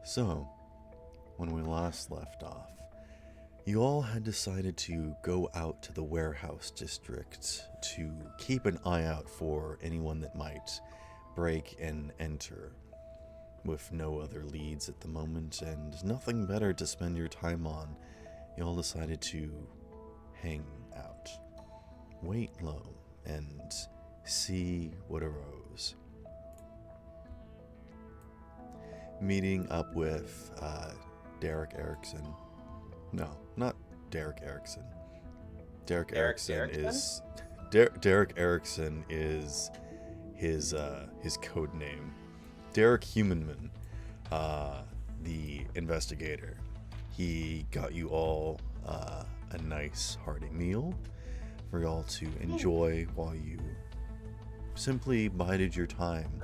So, when we last left off, you all had decided to go out to the warehouse district to keep an eye out for anyone that might break and enter. With no other leads at the moment and nothing better to spend your time on, you all decided to hang out, wait low, and see what arose. Meeting up with Derek Erickson. No, not Derek Erickson. Derek Erickson is Derek Erickson is his code name. Derek Humanman, the investigator. He got you all a nice hearty meal for y'all to enjoy while you simply bided your time.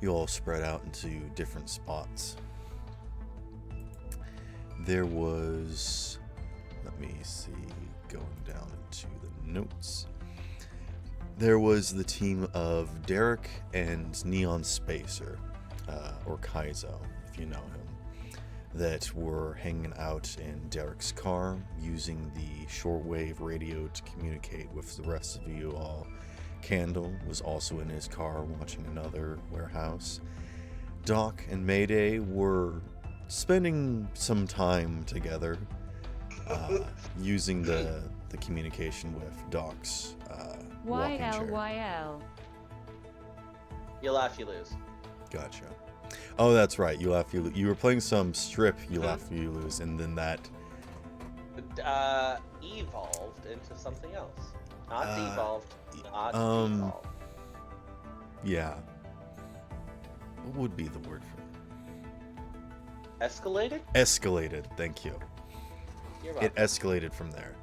You all spread out into different spots. There was, let me see, going down into the notes. There was the team of Derek and Neon Spacer, or Kaizo, if you know him, that were hanging out in Derek's car, using the shortwave radio to communicate with the rest of you all. Candle was also in his car watching another warehouse. Doc and Mayday were spending some time together, using the communication with Doc's walking chair. YL. You laugh, you lose. Gotcha. Oh, that's right. You laugh, you lose. You were playing some strip. You laugh, you lose, and then that Evolved into something else. Not devolved. Not devolved. Yeah. What would be the word for it? Escalated? Escalated. Thank you. You're welcome. It escalated from there.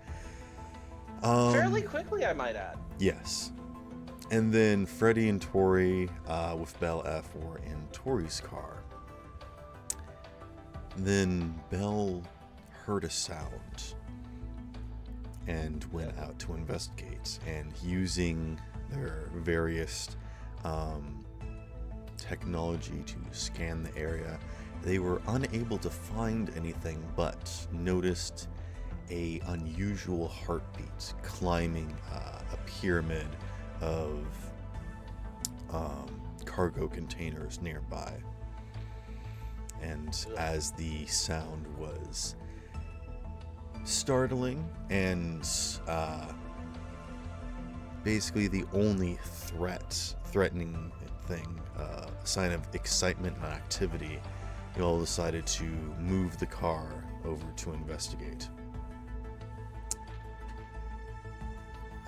Fairly quickly, I might add. Yes. And then Freddie and Tori with Belle F were in Tori's car. Then Belle heard a sound and went out to investigate. And using their various technology to scan the area, they were unable to find anything but noticed a unusual heartbeat climbing a pyramid of cargo containers nearby. And as the sound was startling and basically the only threatening thing, sign of excitement and activity, you all decided to move the car over to investigate.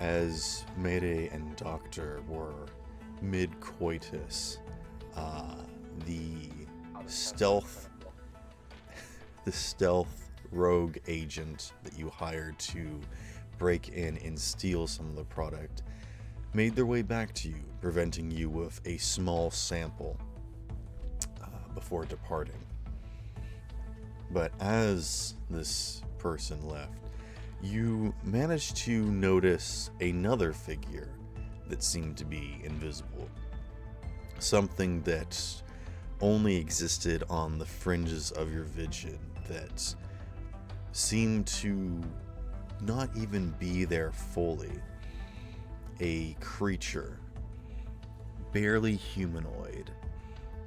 As Mayday and Doctor were mid-coitus, the stealth rogue agent that you hired to break in and steal some of the product made their way back to you, preventing you with a small sample before departing. But as this person left, you managed to notice another figure that seemed to be invisible. Something that only existed on the fringes of your vision, that seemed to not even be there fully. A creature, barely humanoid,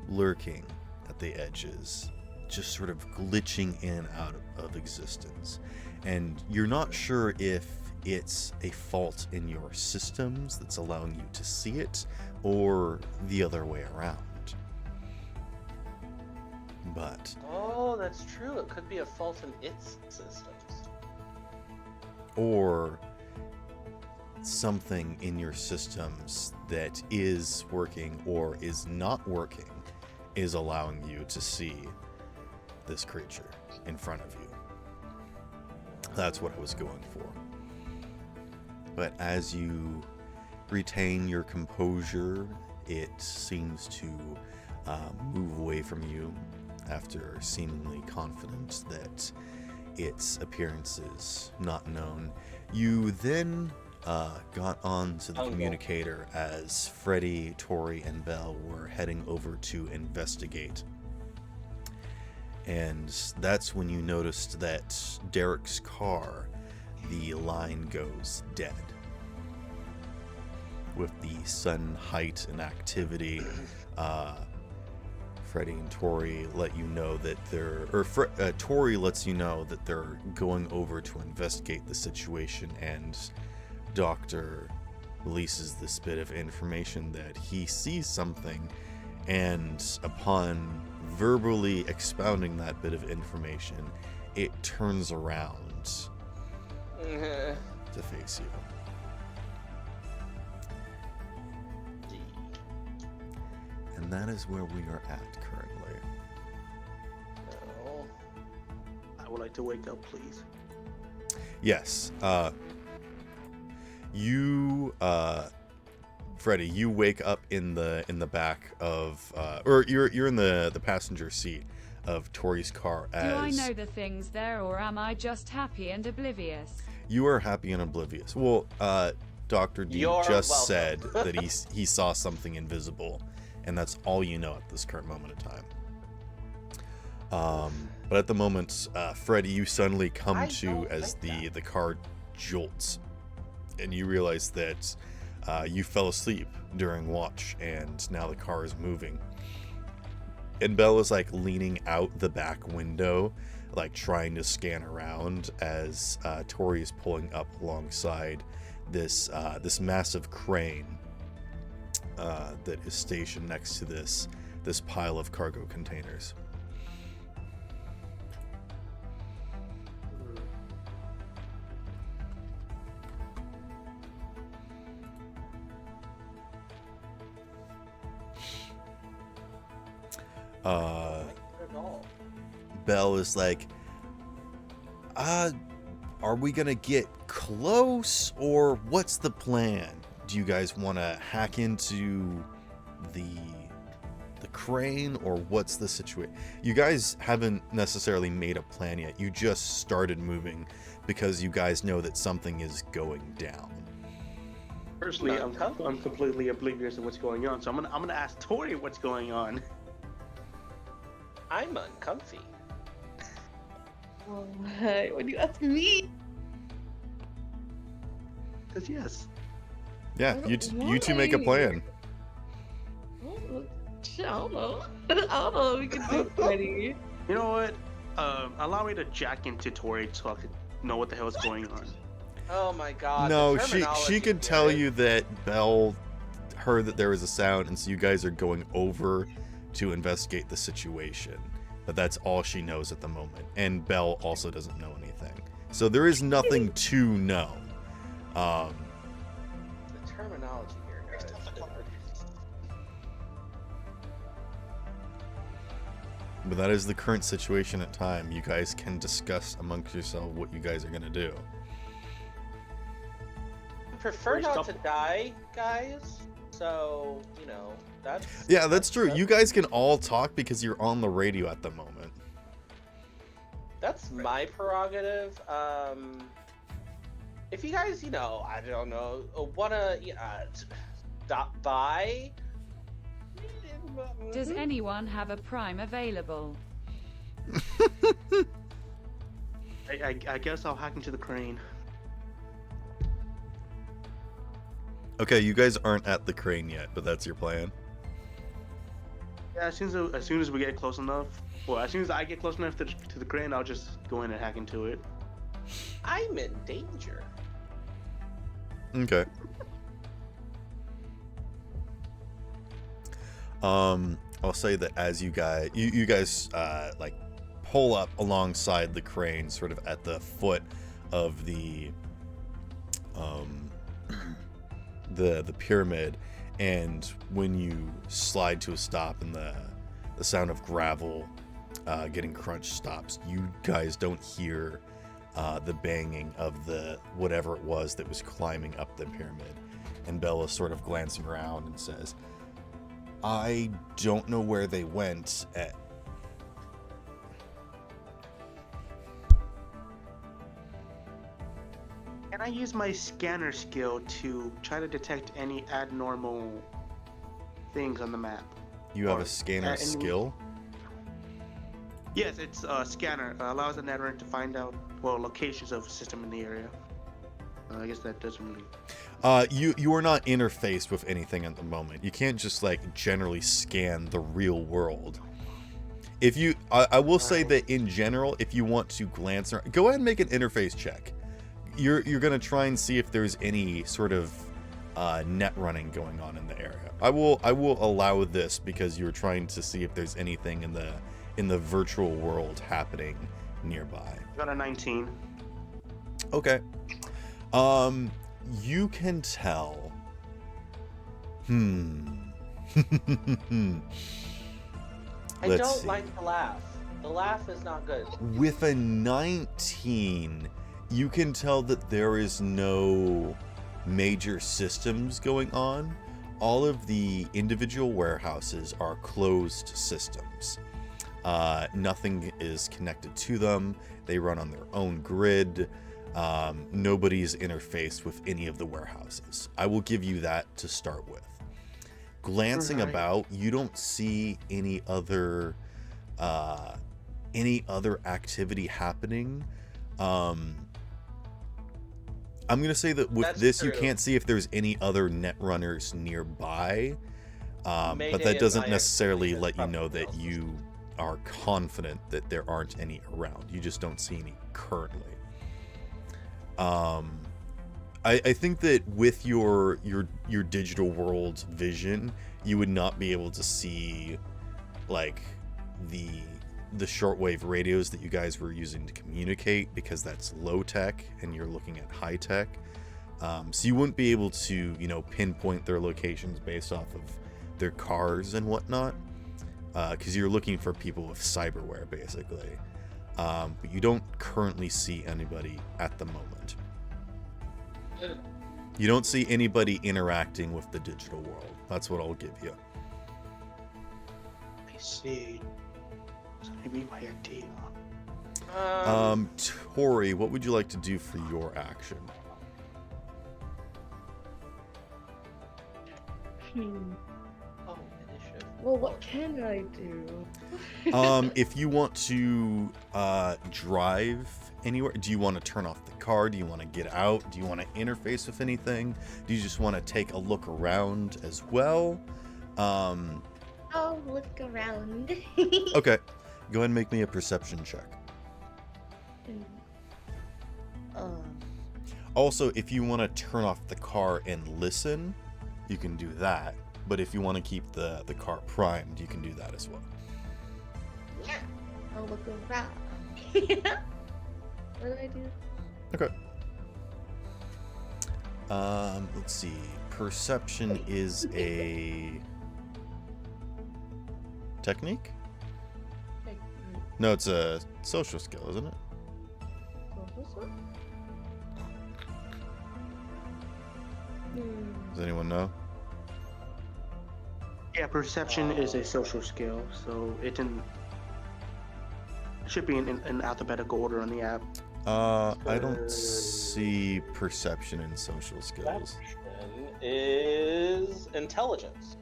lurking at the edges, just sort of glitching in and out of existence. And you're not sure if it's a fault in your systems that's allowing you to see it, or the other way around. But Oh, that's true. It could be a fault in its systems. or something in your systems that is working or is not working is allowing you to see this creature in front of you. That's what I was going for. But as you retain your composure, it seems to move away from you after seemingly confident that its appearance is not known. You then got onto the communicator as Freddie, Tori, and Belle were heading over to investigate. And that's when you noticed that Derek's car, the line goes dead. With the sun height and activity, Freddy and Tori let you know that Tori lets you know that they're going over to investigate the situation, and Doctor releases this bit of information that he sees something, and upon verbally expounding that bit of information, it turns around to face you. And that is where we are at currently. Oh. I would like to wake up, please. Yes. Freddy, you wake up in the back of, or you're in the passenger seat of Tori's car. As Do I know the things there, or am I just happy and oblivious? You are happy and oblivious. Well, Dr. D just said that he saw something invisible, and that's all you know at this current moment in time. But at the moment, Freddy, you suddenly come to as the car jolts, and you realize that you fell asleep during watch, and now the car is moving. And Belle is like leaning out the back window, like trying to scan around as Tori is pulling up alongside this massive crane that is stationed next to this pile of cargo containers. Belle is like, are we gonna get close, or what's the plan? Do you guys want to hack into the crane, or what's the situation? You guys haven't necessarily made a plan yet. You just started moving because you guys know that something is going down. Personally, I'm completely oblivious of what's going on, so I'm gonna ask Tori what's going on. I'm uncomfy. Oh, hey, what do you ask me? Cause yes. Yeah, you two make a plan. I don't know. I don't know. We can do it, Freddy. You know what? Allow me to jack into Tori so I can know what the hell is going on. Oh my god. No, she could tell you that Belle heard that there was a sound, and so you guys are going over to investigate the situation. But that's all she knows at the moment. And Belle also doesn't know anything. So there is nothing to know. The terminology here, guys. But that is the current situation at time. You guys can discuss amongst yourself what you guys are going to do. I prefer not to die, guys. So, you know, that's... Yeah, that's true. You guys can all talk because you're on the radio at the moment. That's my prerogative. If you guys, you know, I don't know, wanna stop by. Does anyone have a Prime available? I guess I'll hack into the crane. Okay, you guys aren't at the crane yet, but that's your plan. Yeah, as soon as we get close enough, well, as soon as I get close enough to the crane, I'll just go in and hack into it. I'm in danger. Okay. I'll say that as you guys like pull up alongside the crane, sort of at the foot of the pyramid, and when you slide to a stop and the sound of gravel getting crunched stops, you guys don't hear the banging of the whatever it was that was climbing up the pyramid. And Bella's sort of glancing around and says, I don't know where they went. Can I use my scanner skill to try to detect any abnormal things on the map? You have a scanner skill? Yes, it's a scanner. Allows the netrunner to find out locations of a system in the area. I guess that doesn't really. You are not interfaced with anything at the moment. You can't just like generally scan the real world. If you, I will say that in general, if you want to glance around, go ahead and make an interface check. You're gonna try and see if there's any sort of net running going on in the area. I will allow this because you're trying to see if there's anything in the virtual world happening nearby. Got a 19. Okay. You can tell. I don't like the laugh. The laugh is not good. With a 19, you can tell that there is no major systems going on. All of the individual warehouses are closed systems. Nothing is connected to them. They run on their own grid. Nobody's interfaced with any of the warehouses. I will give you that to start with. Glancing about, you don't see any other activity happening. I'm gonna say that with this, you can't see if there's any other net runners nearby, but that doesn't necessarily let you know that you are confident that there aren't any around. You just don't see any currently. I think that with your digital world vision, you would not be able to see like the shortwave radios that you guys were using to communicate, because that's low tech and you're looking at high tech. So you wouldn't be able to, pinpoint their locations based off of their cars and whatnot, because you're looking for people with cyberware basically. But you don't currently see anybody at the moment. You don't see anybody interacting with the digital world. That's what I'll give you. I see. So maybe my idea. Tori, what would you like to do for your action? Oh, initiative. Well, what can I do? If you want to drive anywhere, do you want to turn off the car? Do you want to get out? Do you want to interface with anything? Do you just want to take a look around as well? I'll look around. Okay. Go ahead and make me a perception check. Also, if you want to turn off the car and listen, you can do that. But if you want to keep the car primed, you can do that as well. Yeah, I'll look around. What do I do? Okay. Let's see. Perception is a technique? No, it's a social skill, isn't it? Does anyone know? Yeah, perception is a social skill, so it should be in alphabetical order on the app. I don't see perception in social skills. Perception is intelligence.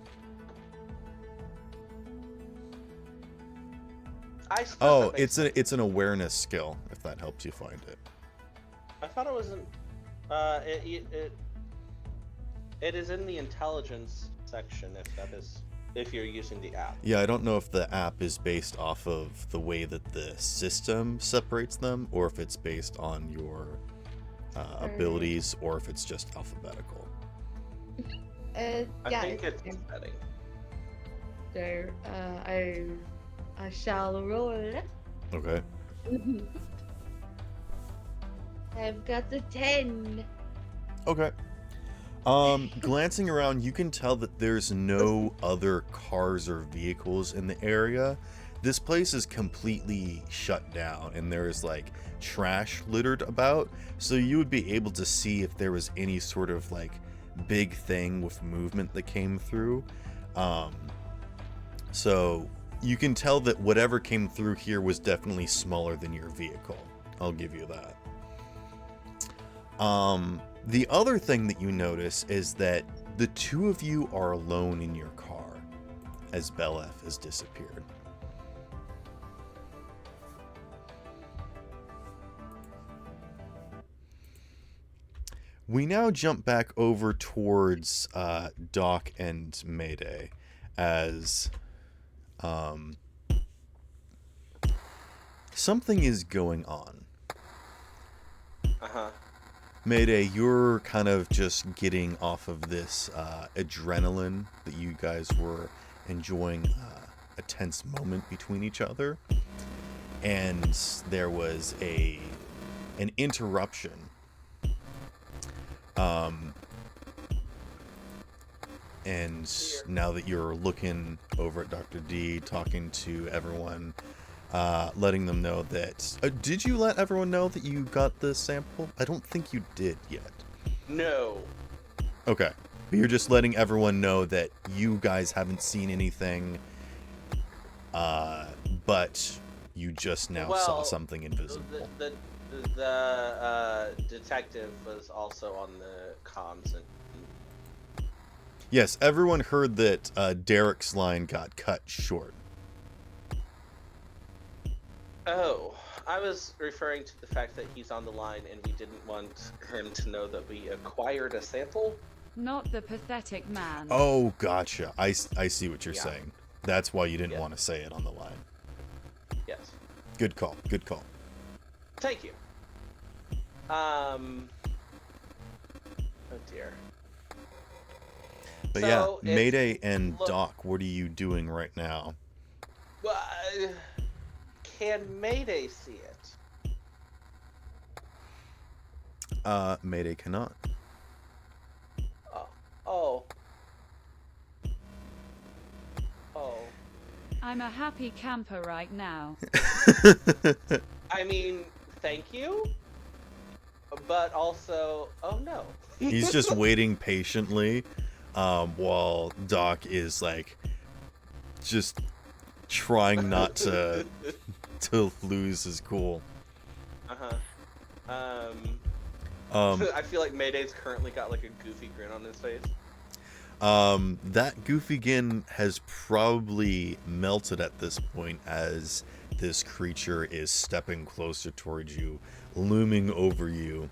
Oh, it's an awareness skill, if that helps you find it. I thought it was it is in the intelligence section, if you're using the app. Yeah, I don't know if the app is based off of the way that the system separates them, or if it's based on your abilities, or if it's just alphabetical. I think it's setting. So, I shall roll it. Okay. I've got the 10. Okay. Glancing around, you can tell that there's no other cars or vehicles in the area. This place is completely shut down, and there is like trash littered about, so you would be able to see if there was any sort of like big thing with movement that came through. So you can tell that whatever came through here was definitely smaller than your vehicle. I'll give you that. The other thing that you notice is that the two of you are alone in your car as Belef has disappeared. We now jump back over towards Doc and Mayday as something is going on. Uh-huh. Mayday, you're kind of just getting off of this adrenaline that you guys were enjoying a tense moment between each other. And there was an interruption. And now that you're looking over at Dr. D, talking to everyone, letting them know that... did you let everyone know that you got the sample? I don't think you did yet. No. Okay. But you're just letting everyone know that you guys haven't seen anything, but you just now saw something invisible. The detective was also on the comms. Yes, everyone heard that Derek's line got cut short. Oh, I was referring to the fact that he's on the line and we didn't want him to know that we acquired a sample. Not the pathetic man. Oh, gotcha. I see what you're saying. That's why you didn't want to say it on the line. Yes. Good call. Good call. Thank you. Oh dear. But So, yeah, Mayday and Doc, what are you doing right now? Well, can Mayday see it? Mayday cannot. Oh. I'm a happy camper right now. I mean, thank you, but also, oh no. He's just waiting patiently, while Doc is like just trying not to lose his cool. I feel like Mayday's currently got like a goofy grin on his face. That goofy grin has probably melted at this point as this creature is stepping closer towards you, looming over you,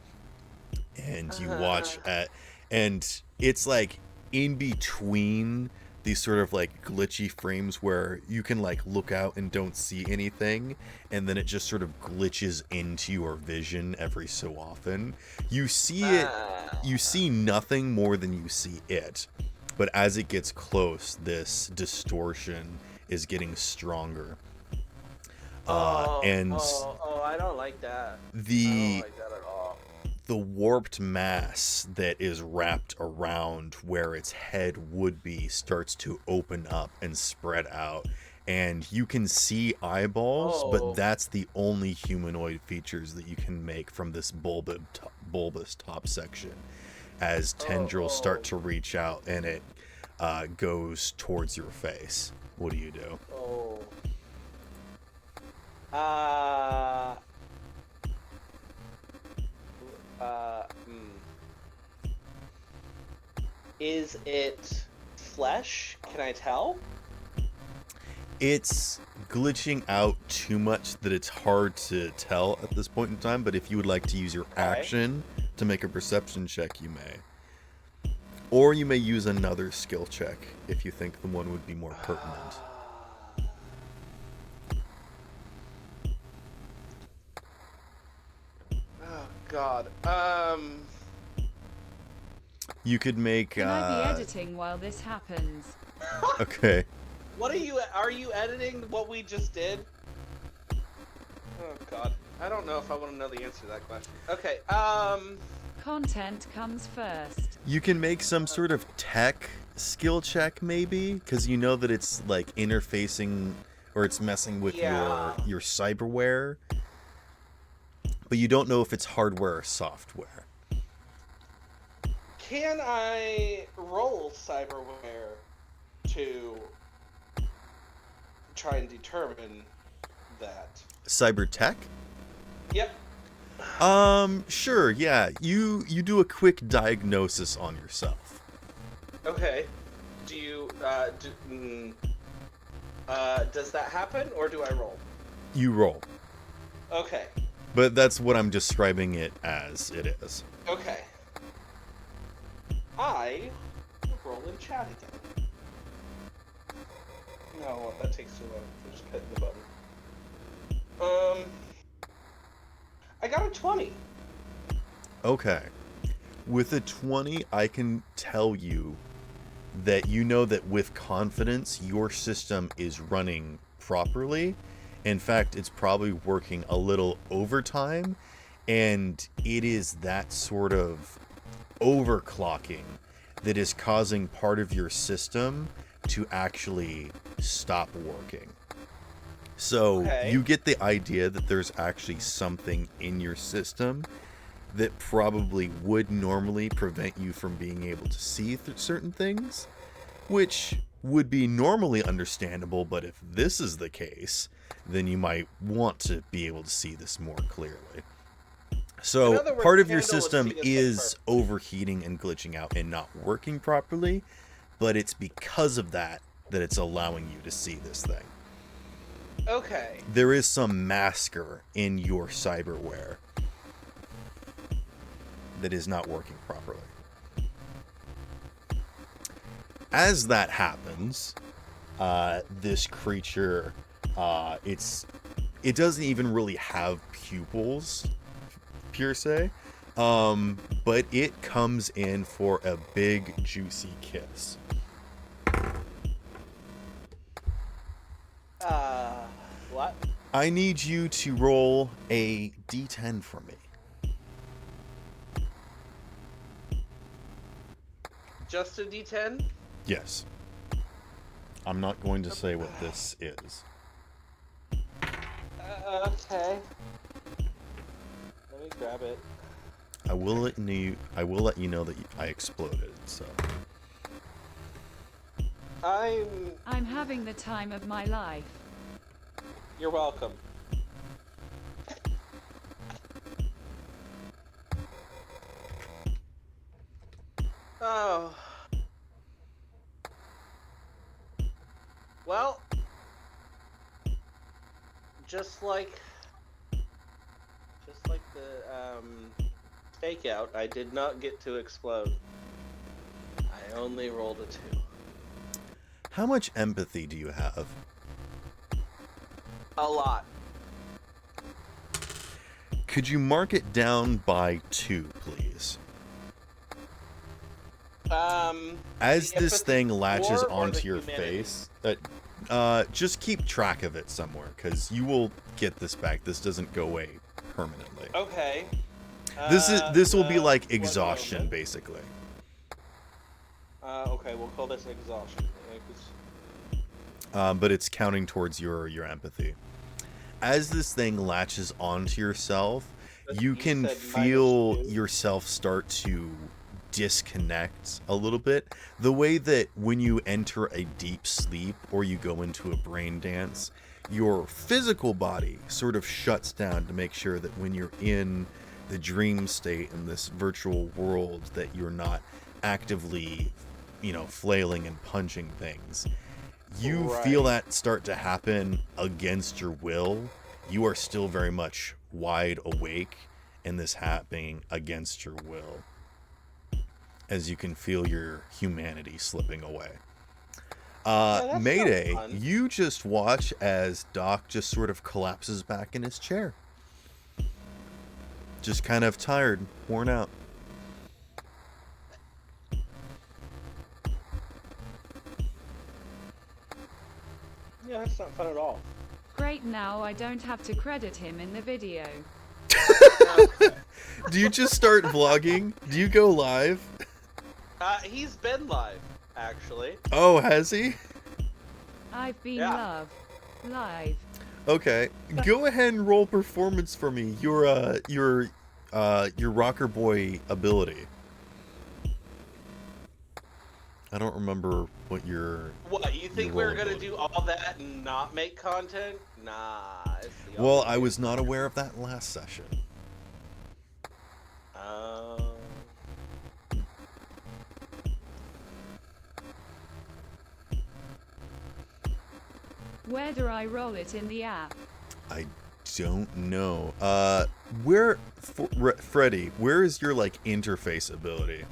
and you watch and it's like in between these sort of like glitchy frames where you can like look out and don't see anything, and then it just sort of glitches into your vision every so often. You see it, you see nothing more than you see it, but as it gets close, this distortion is getting stronger. I don't like that. I don't like that at all. The warped mass that is wrapped around where its head would be starts to open up and spread out, and you can see eyeballs, but that's the only humanoid features that you can make from this bulbous top section as tendrils start to reach out and it goes towards your face. What do you do? Is it flesh? Can I tell? It's glitching out too much that it's hard to tell at this point in time, but if you would like to use your action to make a perception check, you may. Or you may use another skill check if you think the one would be more pertinent. Oh, God. You could make... Can I be editing while this happens? Okay. What are you editing what we just did? Oh, God. I don't know if I want to know the answer to that question. Okay, Content comes first. You can make some sort of tech skill check, maybe, because you know that it's like interfacing or it's messing with your cyberware, but you don't know if it's hardware or software. Can I roll cyberware to try and determine that? Cyber tech? Yep. Sure, yeah. You do a quick diagnosis on yourself. Okay. Do you, does that happen, or do I roll? You roll. Okay. But that's what I'm describing it as it is. Okay. I roll in chat again. No, that takes too long. I'm just hitting the button. I got a 20. Okay. With a 20, I can tell you that you know that with confidence, your system is running properly. In fact, it's probably working a little overtime, and it is that sort of overclocking that is causing part of your system to actually stop working. So Okay. you get the idea that there's actually something in your system that probably would normally prevent you from being able to see certain things, which would be normally understandable, but if this is the case, then you might want to be able to see this more clearly. So In other words, part of your Candle would system see us is overheating and glitching out and not working properly, but it's because of that that it's allowing you to see this thing. Okay. There is some masker in your cyberware that is not working properly. As that happens, this creature, it doesn't even really have pupils, per se, but it comes in for a big, juicy kiss. What? I need you to roll a d10 for me. Just a D10? Yes. I'm not going to say what this is. Okay. Let me grab it. I will let you know that I exploded, so. I'm having the time of my life. You're welcome. Oh. Well, just like the takeout, I did not get to explode. I only rolled a 2. How much empathy do you have? A lot. Could you mark it down by 2, please? As the this empathy thing latches score or onto the your humanity? face, just keep track of it somewhere, because you will get this back. This doesn't go away permanently. Okay. This will be like one exhaustion, moment. basically. Okay, we'll call this exhaustion. Yeah, But it's counting towards your empathy. As this thing latches onto yourself, you You can said feel -2? yourself start to disconnect a little bit. The way that when you enter a deep sleep or you go into a brain dance, your physical body sort of shuts down to make sure that when you're in the dream state in this virtual world that you're not actively, flailing and punching things. You feel that start to happen against your will. You are still very much wide awake, and this happening against your will, as you can feel your humanity slipping away. that's Mayday, not fun. you just watch as Doc just sort of collapses back in his chair. Just kind of tired, worn out. Yeah, that's not fun at all. Great, now I don't have to credit him in the video. Do you just start vlogging? Do you go live? He's been live, actually. Oh, has he? I've been Yeah. live. Okay, go ahead and roll performance for me. Your rocker boy ability. I don't remember what your. What, you think Your we're role gonna ability. do all that and not make content? Nah. It's the Well, opposite. I was not aware of that last session. Where do I roll it in the app? I don't know. Freddy, where is your interface ability?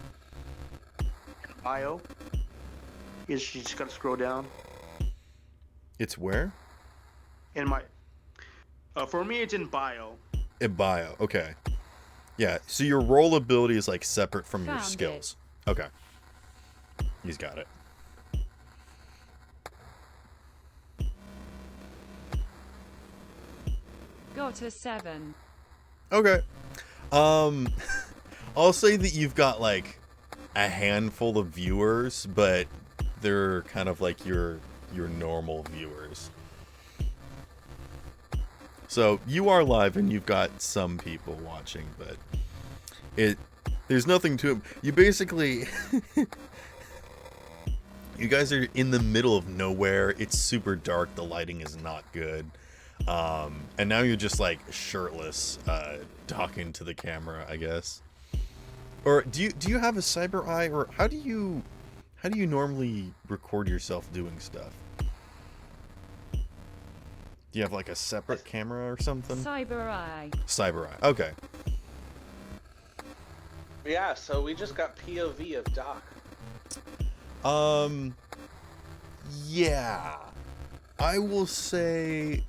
bio. You just gotta scroll down. It's where? In my, for me, it's in bio. In bio. Okay. Yeah. So your role ability is like separate from your Found skills. Okay. He's got it. Got a 7. Okay. I'll say that you've got like a handful of viewers, but they're kind of like your normal viewers. So you are live and you've got some people watching, but there's nothing to it. You basically you guys are in the middle of nowhere. It's super dark. The lighting is not good. And now you're just like shirtless, talking to the camera, I guess. Or do you have a cyber eye, or how do you normally record yourself doing stuff? Do you have like a separate camera or something? Cyber Eye. Cyber eye. Okay. Yeah, so we just got POV of Doc. Yeah. I will say,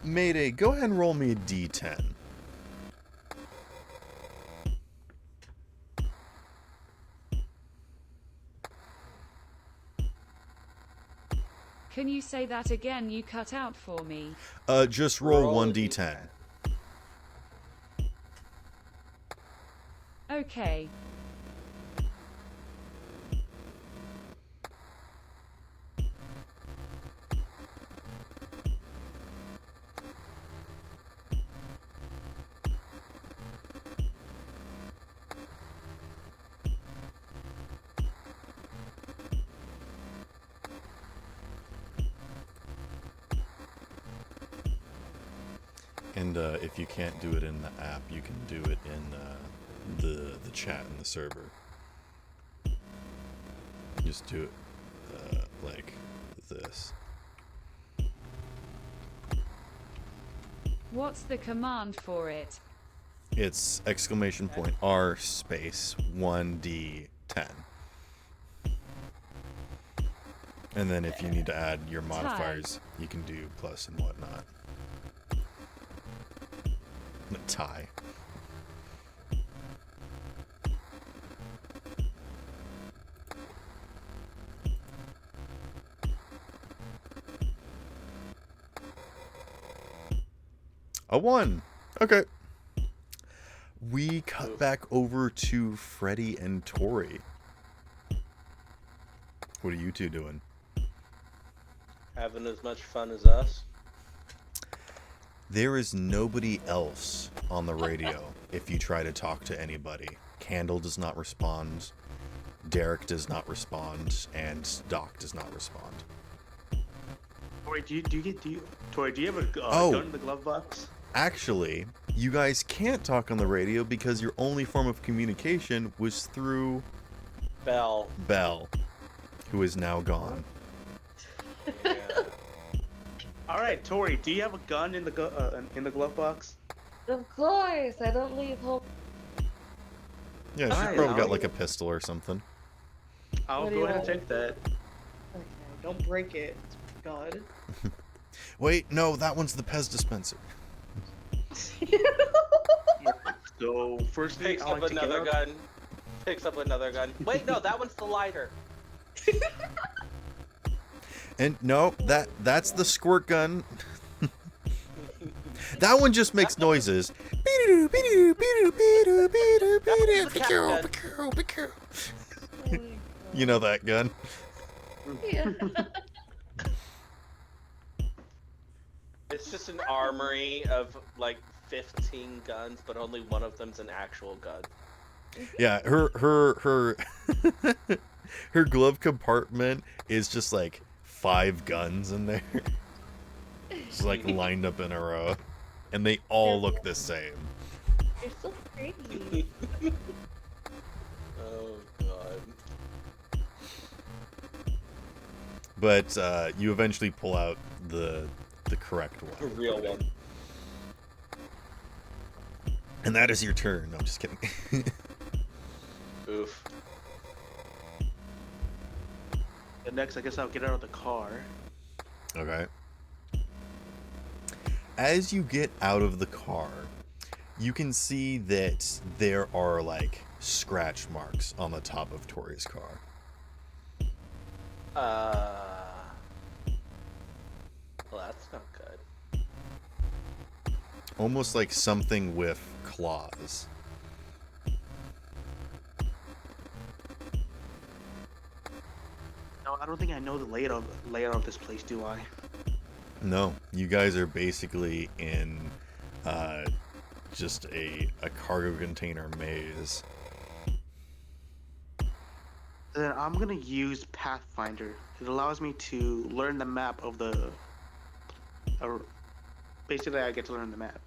Mayday, go ahead and roll me a D10. Can you say that again? You cut out for me. Just roll Roll a 1d10. Okay. And if you can't do it in the app, you can do it in the chat in the server. Just do it like this. What's the command for it? It's exclamation point R space 1D10. And then if you need to add your modifiers, you can do plus and whatnot. A tie. A 1. Okay. We cut back over to Freddy and Tori. What are you two doing? Having as much fun as us. There is nobody else on the radio if you try to talk to anybody. Candle does not respond, Derek does not respond, and Doc does not respond. Tori, Tori, do you have a Oh. gun in the glove box? Actually, you guys can't talk on the radio because your only form of communication was through Bell. Bell, who is now gone. Yeah. All right, Tori, do you have a gun in the glove box? Of course, I don't leave home. Yeah, she's Alright, probably got I'll- like a pistol or something. I'll What do go you ahead and want? take that. Okay, don't break it. God. Wait, no, that one's the Pez dispenser. So first thing Picks I up like to get another up. gun. Picks up another gun. Wait, no, that one's the lighter. And no, that's the squirt gun. That one just makes noises. That's the cat gun. You know that gun? Yeah. It's just an armory of like 15 guns, but only one of them's an actual gun. Yeah, her her glove compartment is just like 5 guns in there. Just like lined up in a row. And they all look the same. You're so pretty. Oh god. But you eventually pull out the correct The one. real one. And that is your turn. No, I'm just kidding. Oof. And next, I guess I'll get out of the car. Okay. As you get out of the car, you can see that there are like scratch marks on the top of Tori's car. Well, that's not good. Almost like something with claws. No, I don't think I know the layout of this place, do I? No, you guys are basically in just a cargo container maze. Then I'm gonna use Pathfinder. It allows me to learn the map of the. Basically, I get to learn the map.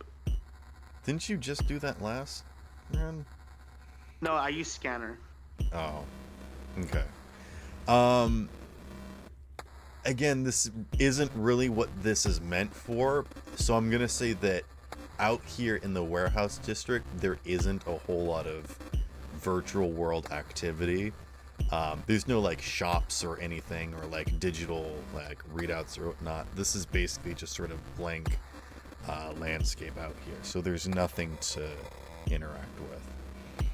Didn't you just do that last run? No, I use Scanner. Oh, okay. Again, this isn't really what this is meant for, so I'm gonna say that out here in the warehouse district, there isn't a whole lot of virtual world activity. There's no like shops or anything, or like digital like readouts or whatnot. This is basically just sort of blank landscape out here, so there's nothing to interact with.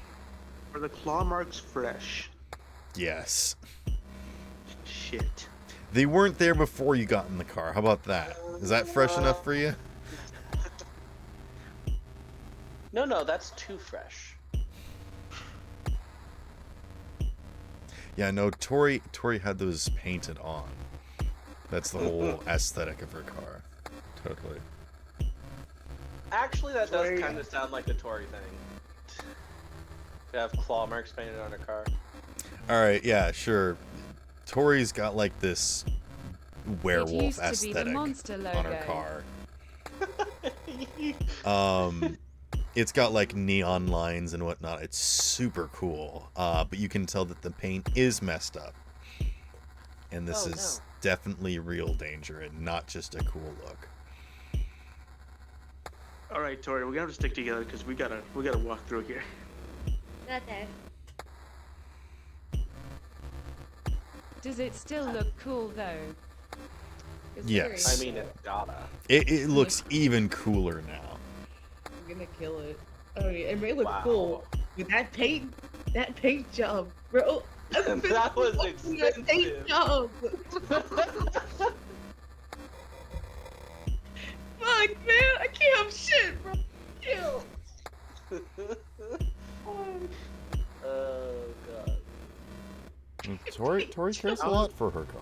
Are the claw marks fresh? Yes. Shit. They weren't there before you got in the car. How about that? Is that fresh enough for you? No, that's too fresh. Yeah, no, Tori had those painted on. That's the whole aesthetic of her car. Totally. Actually, that does Tori- kind of sound like a Tory thing. To have claw marks painted on her car. Alright, yeah, sure. Tori's got like this It werewolf used to be the aesthetic monster logo. on her car. It's got like neon lines and whatnot. It's super cool. But you can tell that the paint is messed up. And this is definitely real danger and not just a cool look. All right, Tori, we're gonna have to stick together because we gotta walk through here. Okay. Does it still look cool though? It's Yes. I very mean, it's gotta. It looks even cooler now. I'm gonna kill it. Oh, yeah, it may look Wow. cool, but that paint job, bro. That was That paint expensive. job. Fuck, man, I can't have shit, bro. Kill. Oh god. Tori cares a lot for her car.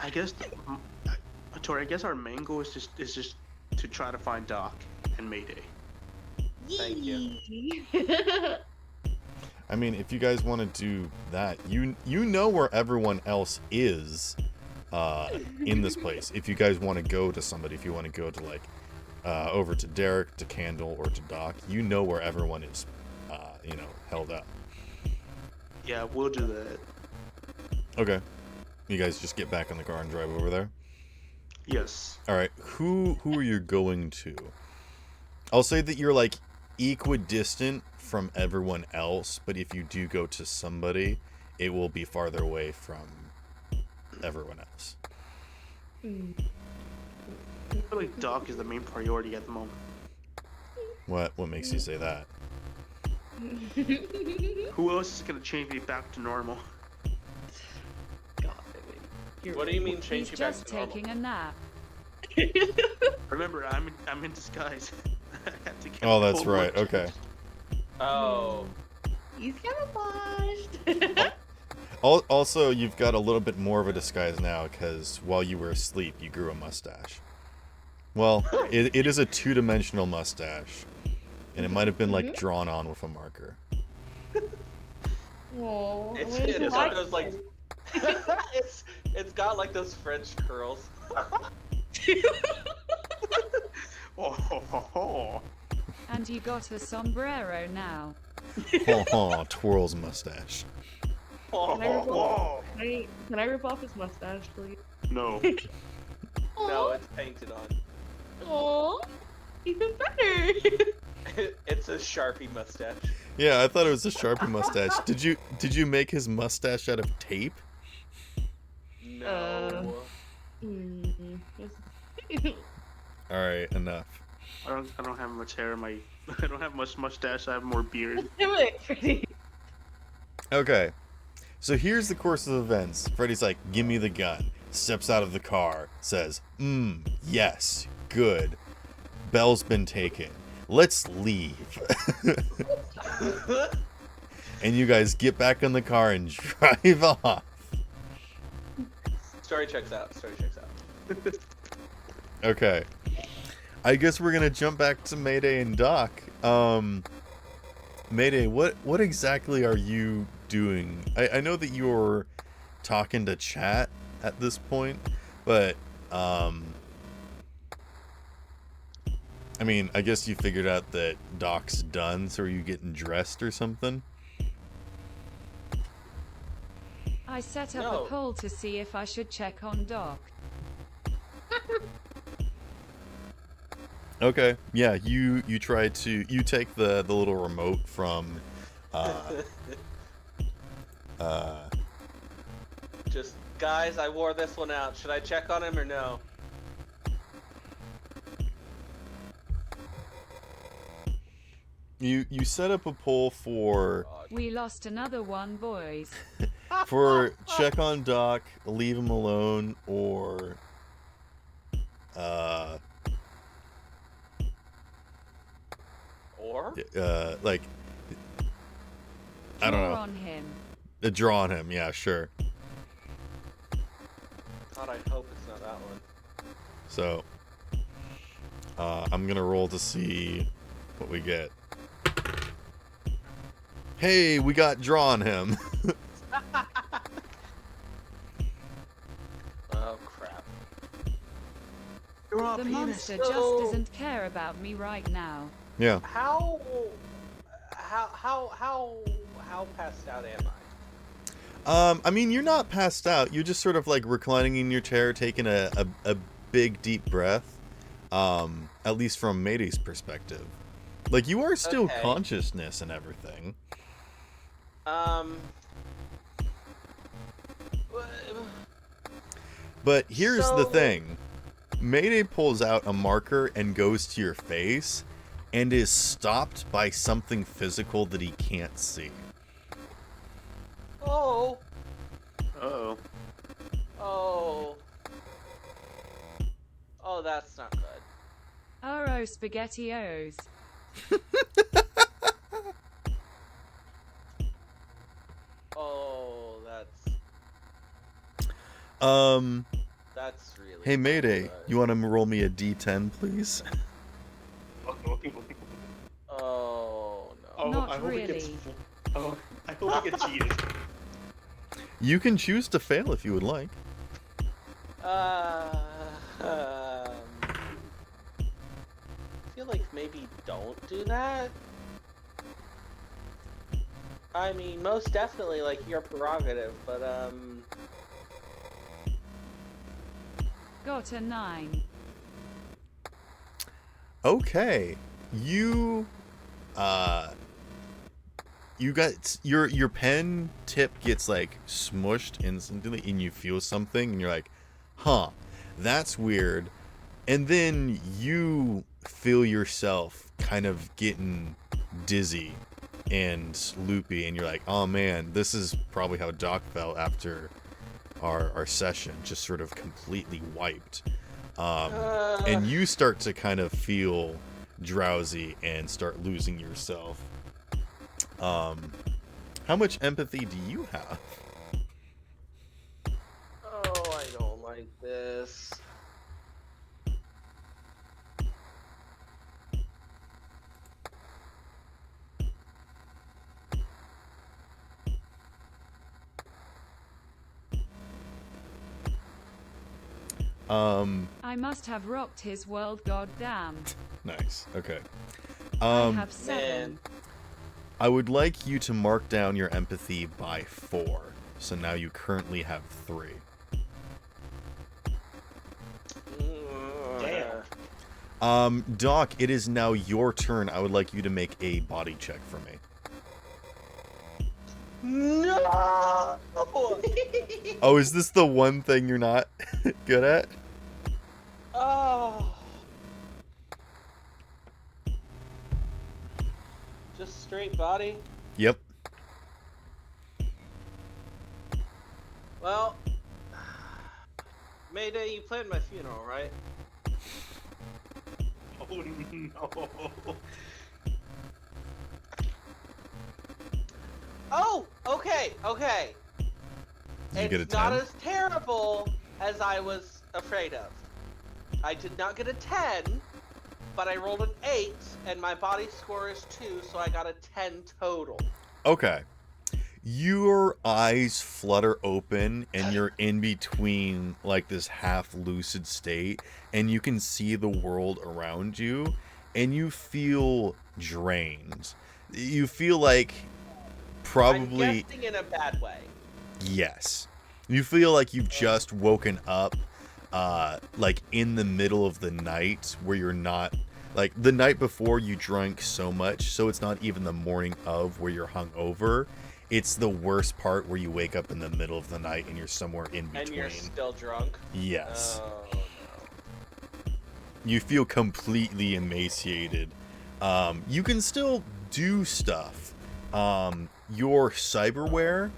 I guess, Tori, I guess our main goal is just to try to find Doc and Mayday. Thank you. I mean, if you guys want to do that, you know where everyone else is in this place. If you guys want to go to somebody, if you want to go to like over to Derek, to Candle, or to Doc, you know where everyone is, held up. Yeah, we'll do that. Okay. You guys just get back in the car and drive over there. Yes. All right. Who are you going to? I'll say that you're like equidistant from everyone else, but if you do go to somebody, it will be farther away from everyone else. I feel like Doc is the main priority at the moment. What makes you say that? Who else is gonna change me back to normal? God, you're What do you mean change He's you back just to normal? taking a nap. Remember, I'm in disguise. I have to get Oh, that's full right. look. Okay. Oh. He's camouflaged. Also, you've got a little bit more of a disguise now because while you were asleep, you grew a mustache. Well, it is a two-dimensional mustache, and it might have been like drawn on with a marker. Aw, It's I wouldn't got those like it's got like those French curls. Oh. And you got a sombrero now. Twirl's mustache. Can I rip Oh. off, can I rip off his mustache, please? No. No, it's painted on. Aw, even better. It's a Sharpie mustache. Yeah, I thought it was a Sharpie mustache. Did you make his mustache out of tape? No. Mm. All right, enough. I don't have much hair in my. I don't have much mustache. I have more beard. Do it, Freddy. Okay, so here's the course of events. Freddy's like, "Give me the gun." Steps out of the car, says, yes, good. Bell's been taken. Let's leave." And you guys get back in the car and drive off. Story checks out. Story checks out. Okay. I guess we're gonna jump back to Mayday and Doc. Mayday, what exactly are you doing? I know that you're talking to chat at this point, but I mean, I guess you figured out that Doc's done, so are you getting dressed or something? I set up No. a poll to see if I should check on Doc. Okay, yeah, you try to take the little remote from Just, guys, I wore this one out. Should I check on him or no? you set up a poll for We lost another one, boys. check on Doc, leave him alone, or Or? like I don't Draw know, on him. draw on him. Yeah, sure. God, I hope it's not that one. So I'm gonna roll to see what we get. Hey, we got draw on him. Oh, crap. You're all The penis. monster just doesn't care about me right now. Yeah. How passed out am I? I mean, you're not passed out. You're just sort of like reclining in your chair, taking a big deep breath. At least from Mayday's perspective, like you are still Okay. consciousness and everything. But here's the So- thing. Mayday pulls out a marker and goes to your face and is stopped by something physical that he can't see. Oh, Uh-oh. oh, oh, that's not good. Oh, SpaghettiOs. Oh, that's really. Hey not Mayday, good. you want to roll me a D10, please? Oh no. Oh, Not I hope it gets. really. Oh, I hope it gets cheated. You can choose to fail if you would like. I feel like maybe don't do that. I mean, most definitely, like, your prerogative, but, Got a 9. Okay, you got your pen tip gets like smushed instantly, and you feel something, and you're like, "Huh, that's weird." And then you feel yourself kind of getting dizzy and loopy, and you're like, "Oh man, this is probably how Doc felt after our session, just sort of completely wiped." And you start to kind of feel drowsy and start losing yourself. How much empathy do you have? oh, I don't like this. I must have rocked his world, goddamn. Nice. Okay. I have 7. Man. I would like you to mark down your empathy by 4. So now you currently have 3. Damn. Doc, it is now your turn. I would like you to make a body check for me. No! Oh, is this the one thing you're not good at? Oh. Just straight body? Yep. Well, Mayday, you planned my funeral, right? Oh no. Oh, okay. Did you get a It's not 10? as terrible as I was afraid of. I did not get a 10, but I rolled an 8, and my body score is 2, so I got a 10 total. Okay. Your eyes flutter open and you're in between like this half lucid state, and you can see the world around you, and you feel drained. You feel like probably I'm guessing in a bad way. yes. You feel like you've just woken up like in the middle of the night where you're not like the night before you drank so much, so it's not even the morning of where you're hungover. It's the worst part where you wake up in the middle of the night and you're somewhere in between. And you're still drunk? Yes. Oh, no. You feel completely emaciated. You can still do stuff. Your cyberware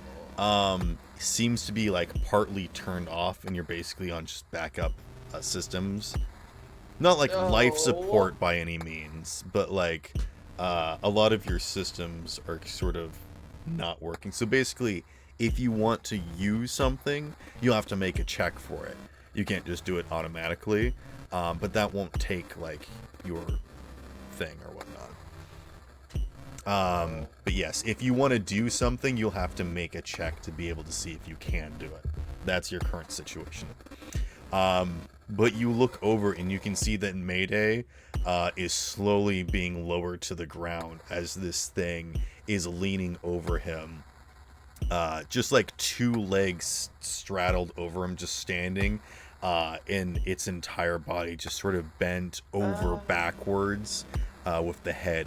seems to be like partly turned off, and you're basically on just backup systems. Not like life support by any means, but like a lot of your systems are sort of not working. So basically, if you want to use something, you'll have to make a check for it. You can't just do it automatically, but that won't take like your thing or whatnot. But yes, if you want to do something, you'll have to make a check to be able to see if you can do it. That's your current situation. But you look over and you can see that Mayday is slowly being lowered to the ground as this thing is leaning over him. Just like two legs straddled over him, just standing, and its entire body just sort of bent over backwards, with the head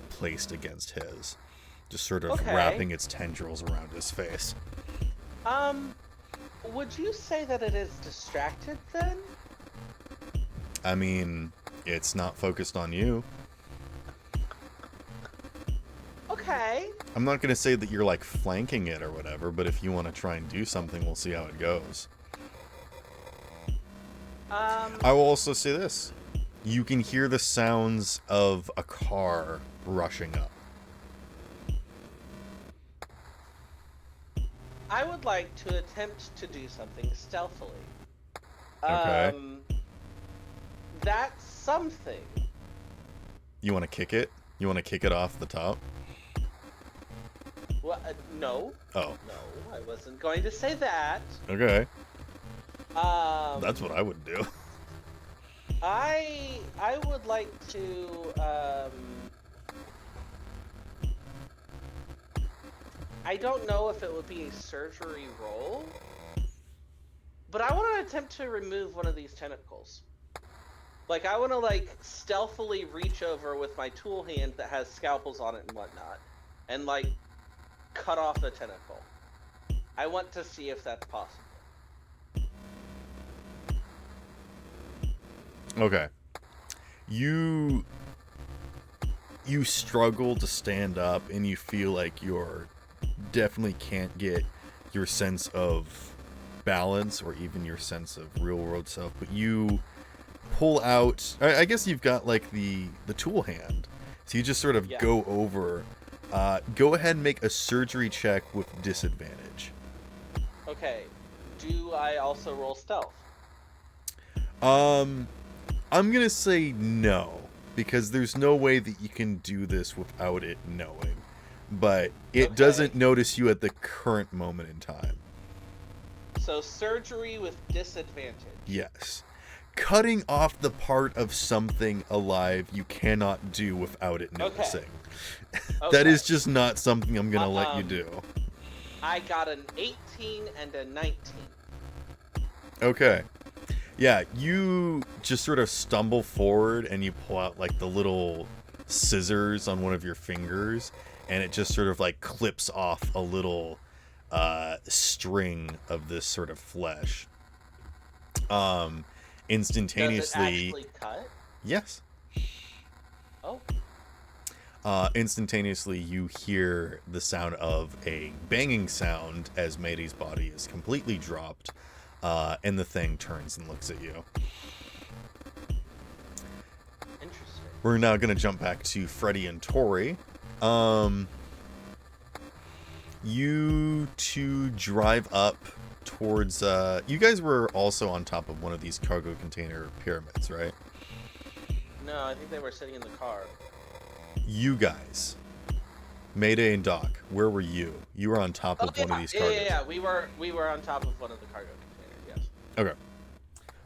placed against his. Just sort of wrapping its tendrils around his face. Would you say that it is distracted then? I mean, it's not focused on you. Okay. I'm not going to say that you're like flanking it or whatever, but if you want to try and do something, we'll see how it goes. I will also say this. You can hear the sounds of a car rushing up. I would like to attempt to do something stealthily. Okay. That's something. You want to kick it? You want to kick it off the top? Well, no. Oh. No, I wasn't going to say that. Okay. That's what I would do. I would like to, I don't know if it would be a surgery roll, but I want to attempt to remove one of these tentacles. Like, I want to, like, stealthily reach over with my tool hand that has scalpels on it and whatnot, and, like, cut off the tentacle. I want to see if that's possible. Okay. You struggle to stand up, and you feel like you're definitely can't get your sense of balance or even your sense of real world self, but you pull out, I guess you've got like the tool hand, so you just sort of go over. Go ahead and make a surgery check with disadvantage. Okay. Do I also roll stealth? I'm gonna say no, because there's no way that you can do this without it knowing. But it doesn't notice you at the current moment in time. So surgery with disadvantage. Yes. Cutting off the part of something alive you cannot do without it noticing. That is just not something I'm gonna let you do. I got an 18 and a 19. Okay. Yeah, you just sort of stumble forward and you pull out like the little scissors on one of your fingers, and it just sort of like clips off a little string of this sort of flesh. Instantaneously. Does it actually cut? Yes. Oh. Instantaneously, you hear the sound of a banging sound as Mayde's body is completely dropped, and the thing turns and looks at you. Interesting. We're now going to jump back to Freddy and Tori. You two drive up towards... you guys were also on top of one of these cargo container pyramids, right? No, I think they were sitting in the car. You guys, Mayday and Doc, where were you? You were on top of one of these cargo. Yeah. We were on top of one of the cargo containers. Yes.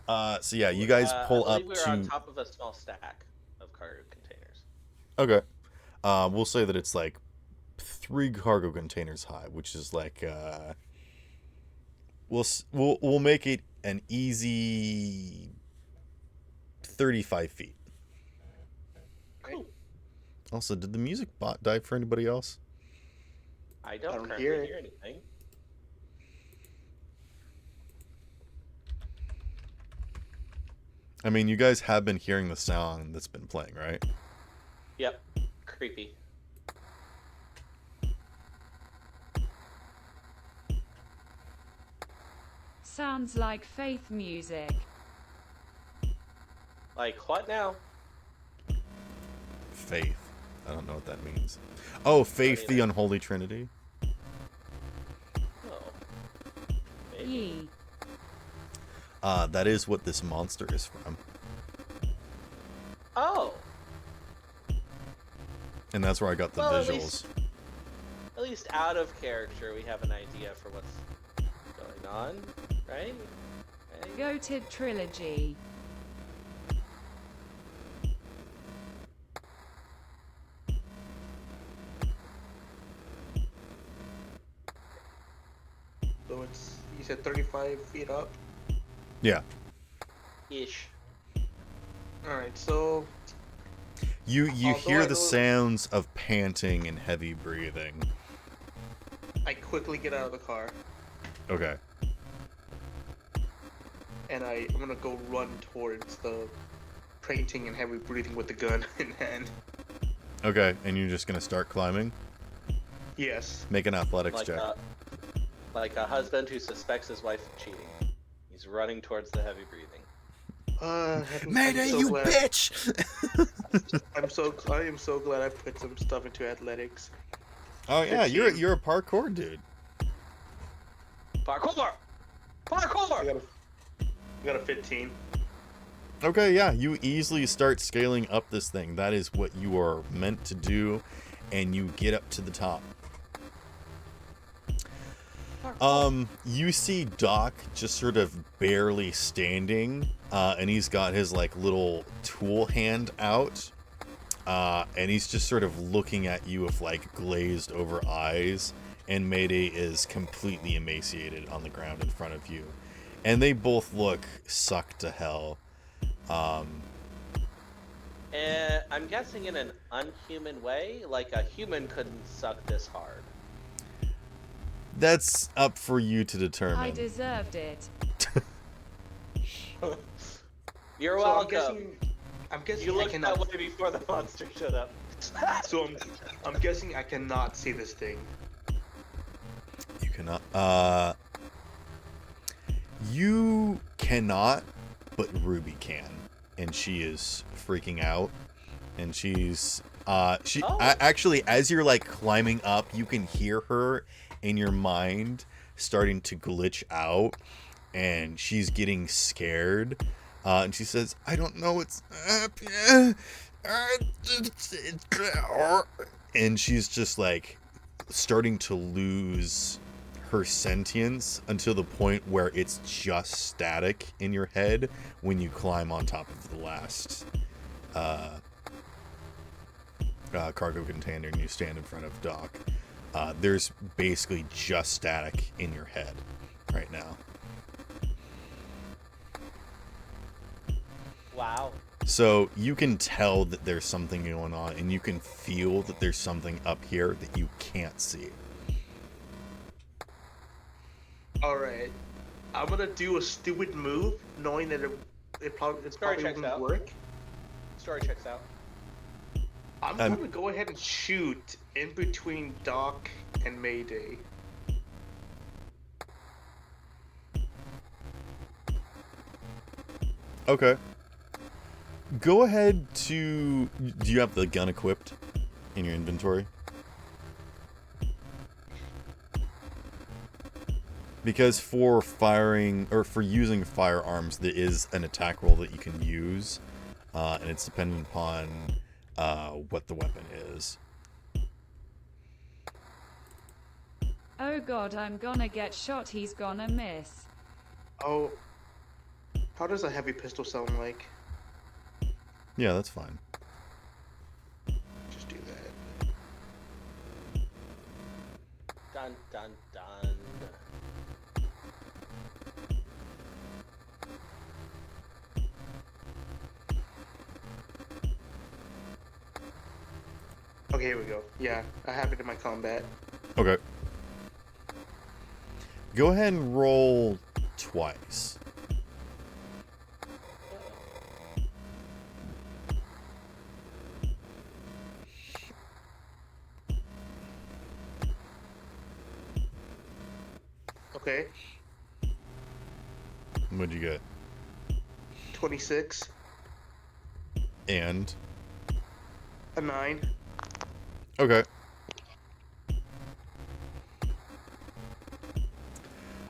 Okay. So yeah, you guys pull I up believe we to. were on top of a small stack of cargo containers. Okay. We'll say that it's like 3 cargo containers high, which is like we'll make it an easy 35 feet. Cool. Also, did the music bot die for anybody else? I don't currently hear hear anything. I mean, you guys have been hearing the sound that's been playing, right? Yep. Creepy. Sounds like faith music. Like what now? Faith. I don't know what that means. Oh, Faith, the Unholy Trinity. Oh. Yee. That is what this monster is from. Oh. And that's where I got the Well, visuals. At least out of character, we have an idea for what's going on, right? Goated trilogy. So it's, you said 35 feet up? Yeah. Ish. Alright, so You Although hear I the know- sounds of panting and heavy breathing. I quickly get out of the car Okay. and I'm gonna go run towards the painting and heavy breathing with the gun in hand. Okay, and you're just gonna start climbing? Yes. Make an athletics check. Like a husband who suspects his wife of cheating. He's running towards the heavy breathing. Mayday, so you glad- bitch! I am so glad I put some stuff into athletics. Oh yeah, 15. you're a parkour dude. Parkour! Parkour! I got a 15. Okay, yeah, you easily start scaling up this thing. That is what you are meant to do, and you get up to the top. You see Doc just sort of barely standing, and he's got his like little tool hand out, and he's just sort of looking at you with like glazed over eyes, and Mayday is completely emaciated on the ground in front of you, and they both look sucked to hell. I'm guessing in an unhuman way, like a human couldn't suck this hard. That's up for you to determine. I deserved it. You're So welcome. I'm guessing You I looked cannot. that way before the monster showed up. So I'm guessing I cannot see this thing. You cannot. You cannot, but Ruby can, and she is freaking out. And she's actually, as you're like climbing up, you can hear her in your mind starting to glitch out, and she's getting scared. And she says, "I don't know what's up." And she's just like starting to lose her sentience until the point where it's just static in your head when you climb on top of the last cargo container and you stand in front of Doc. There's basically just static in your head right now. Wow. So you can tell that there's something going on, and you can feel that there's something up here that you can't see. Alright. I'm gonna do a stupid move, knowing that it's probably checks wouldn't out. work. Story checks out. I'm gonna go ahead and shoot in between Doc and Mayday. Okay. Go ahead to... Do you have the gun equipped in your inventory? Because for firing, or for using firearms, there is an attack roll that you can use. And it's dependent upon what the weapon is. Oh god, I'm gonna get shot, he's gonna miss. Oh. How does a heavy pistol sound like? Yeah, that's fine. Just do that. Dun dun dun. Okay, here we go. Yeah, I have it in my combat. Okay. Go ahead and roll twice. Okay, What'd you get? 26, And? a 9. Okay.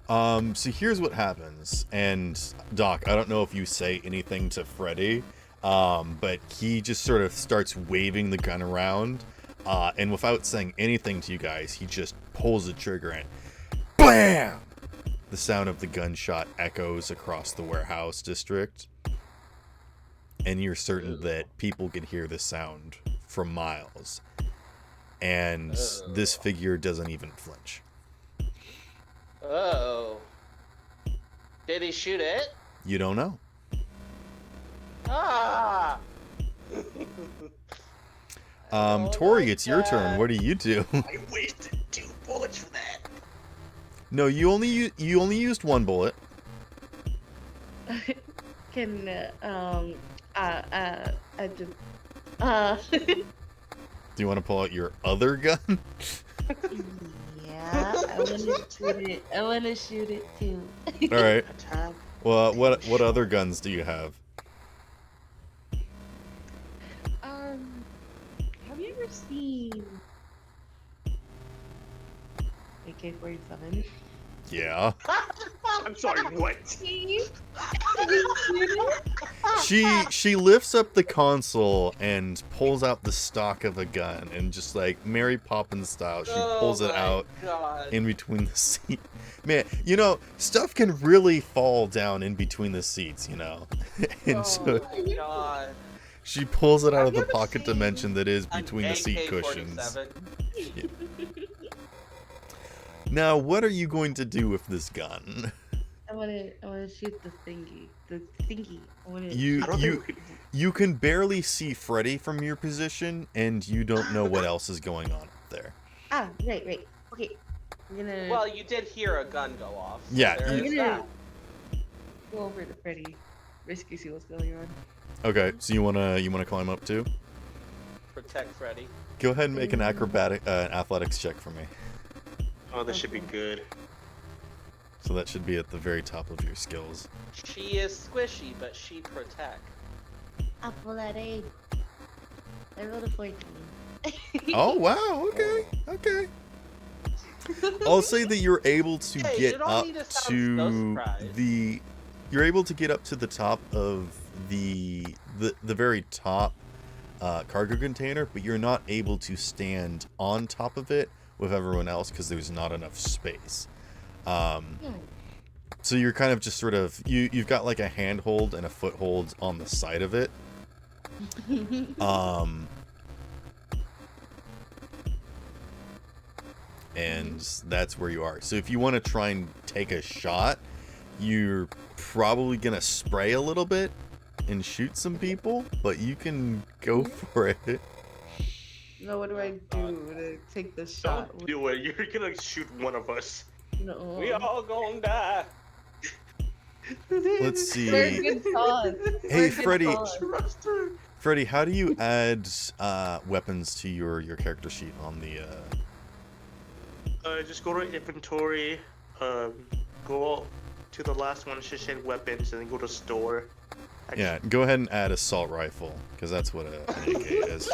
So here's what happens, and Doc, I don't know if you say anything to Freddy, but he just sort of starts waving the gun around, and without saying anything to you guys, he just pulls the trigger and BAM! The sound of the gunshot echoes across the warehouse district, and you're certain that people can hear the sound from miles, and this figure doesn't even flinch. Oh. Did he shoot it? You don't know. Ah! Tori, it's your turn. What do you do? I wasted 2 bullets for that. No, you only used 1 bullet. Can Do you want to pull out your other gun? yeah, I wanna shoot it. I wanna shoot it too. All right. Attack. Well, what other guns do you have? Have you ever seen AK-47? Yeah. I'm sorry, what? She lifts up the console and pulls out the stock of a gun, and just like Mary Poppins style, she pulls it out in between the seat. Man, you know, stuff can really fall down in between the seats, you know. And so my god. she pulls it out Have of you the ever pocket seen dimension that is An between the seat cushions. AK-47? Now, what are you going to do with this gun? I wanna shoot the thingy. The thingy. I wanna You can barely see Freddy from your position, and you don't know what else is going on up there. Ah, right. Okay. I'm gonna Well, you did hear a gun go off. So Yeah, there you- is I'm gonna that. go over to Freddy. Risky, see what's going on. Okay, so you wanna climb up too? Protect Freddy. Go ahead and make an athletics check for me. Oh, this should be good. So that should be at the very top of your skills. She is squishy, but she protect. I'll pull that aid. I rolled a 14. Oh wow, okay. I'll say that you're able to Hey, get you don't up need to sound so to surprised. you're able to get up to the top of the very top cargo container, but you're not able to stand on top of it with everyone else because there's not enough space. So you're kind of just sort of you've got like a handhold and a foothold on the side of it. And that's where you are. So if you want to try and take a shot, you're probably gonna spray a little bit and shoot some people, but you can go for it. No, what do I do to take the shot? Don't do it. You're gonna shoot one of us. No. We all gonna die. Let's see. For a good cause. Hey, For a good Freddy. cause. Trust her. Freddie, how do you add weapons to your character sheet on the? Just go to inventory. Go to the last one. It should say weapons, and then go to store. Yeah, go ahead and add assault rifle, because that's what an AK is.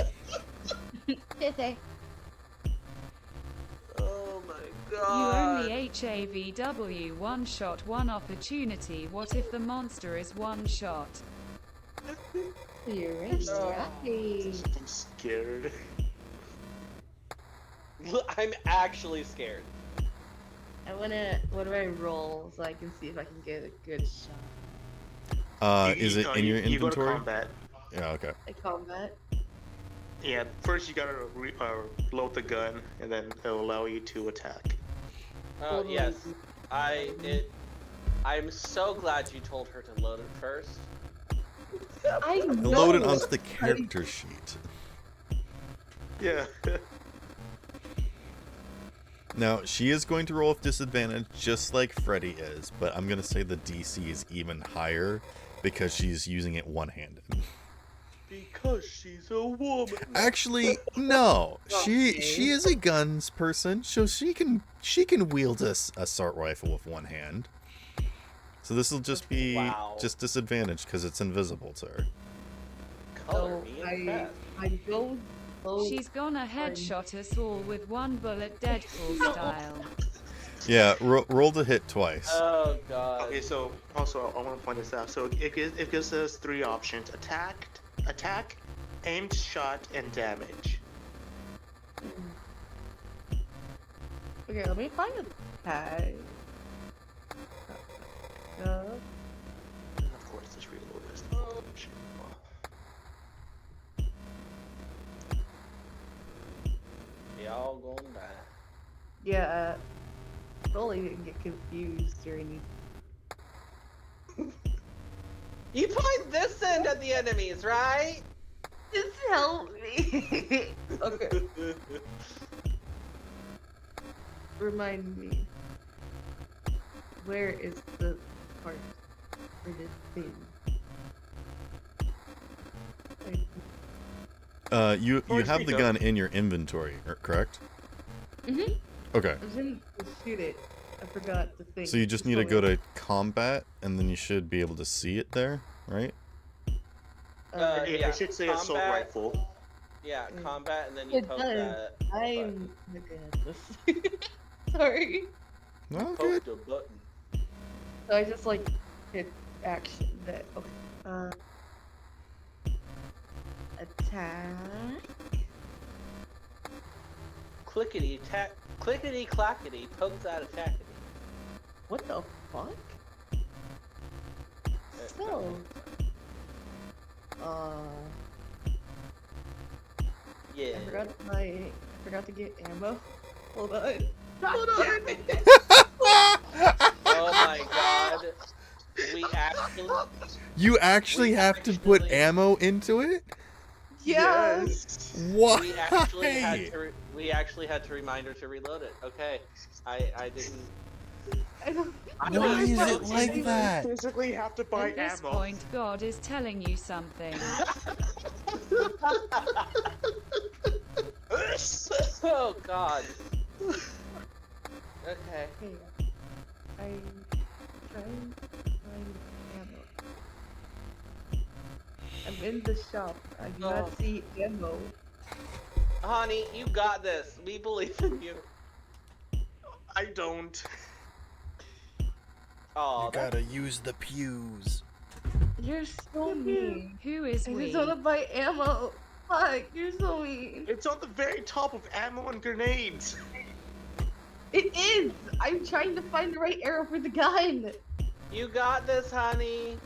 Oh my You god. only HAVW one shot, one opportunity. What if the monster is one shot? You're right. Right. I'm scared. I'm actually scared. I wanna. What do I roll so I can see if I can get a good shot? Is it in your You go to inventory? combat. Yeah, okay. A combat. Yeah, first you gotta load the gun, and then it'll allow you to attack. Oh yes. I'm so glad you told her to load it first. I know. Load it onto the character sheet. Yeah. Now, she is going to roll with disadvantage, just like Freddy is, but I'm going to say the DC is even higher because she's using it one-handed. Because she's a woman. Actually, no. She is a guns person, so she can wield a assault rifle with one hand. So this will just be just disadvantage because it's invisible to her. Color So me impressed. I go. She's gonna headshot us all with one bullet, Deadpool style. Yeah, roll to hit twice. Oh god. Okay, so also I want to point this out. So it gives us 3 options: attack, aimed shot, and damage. Okay, let me find a tag. And of course, just reload this. Oh, shit. Y'all gonna die. Yeah. Rolly didn't get confused during You point this end at the enemies, right? Just help me. Okay. Remind me. Where is the part for this thing? You Or have the speak gun in your inventory, correct? Mhm. Okay. I was gonna shoot it. I forgot the thing. So you just need to go to combat, and then you should be able to see it there, right? Yeah, It should say assault combat. rifle. Yeah, combat, and then you It poke does. that. I'm looking at this. Sorry. No, Poke good. the button. So I just like hit action that okay. Attack. Clickety tack, clickety clackety, poke that attackety. What the fuck? So Yeah. I forgot to get ammo. Hold on. Hold on. Oh my god. We actually. You actually We have to put actually- ammo into it? Yeah. Yes. Why? We actually had to remind her to reload it. Okay. I didn't. I don't. Why is it like that? Physically have to buy At this ammo. point, God is telling you something. Oh god. Okay. Okay. I'm trying to find ammo. I'm in the shop. I do not Oh. see ammo. Honey, you got this. We believe in you. I don't. Oh, You gotta use the pews. You're so mean. Who is I we? just wanna buy ammo. Fuck, you're so mean. It's on the very top of ammo and grenades. It is! I'm trying to find the right arrow for the gun! you got this, honey.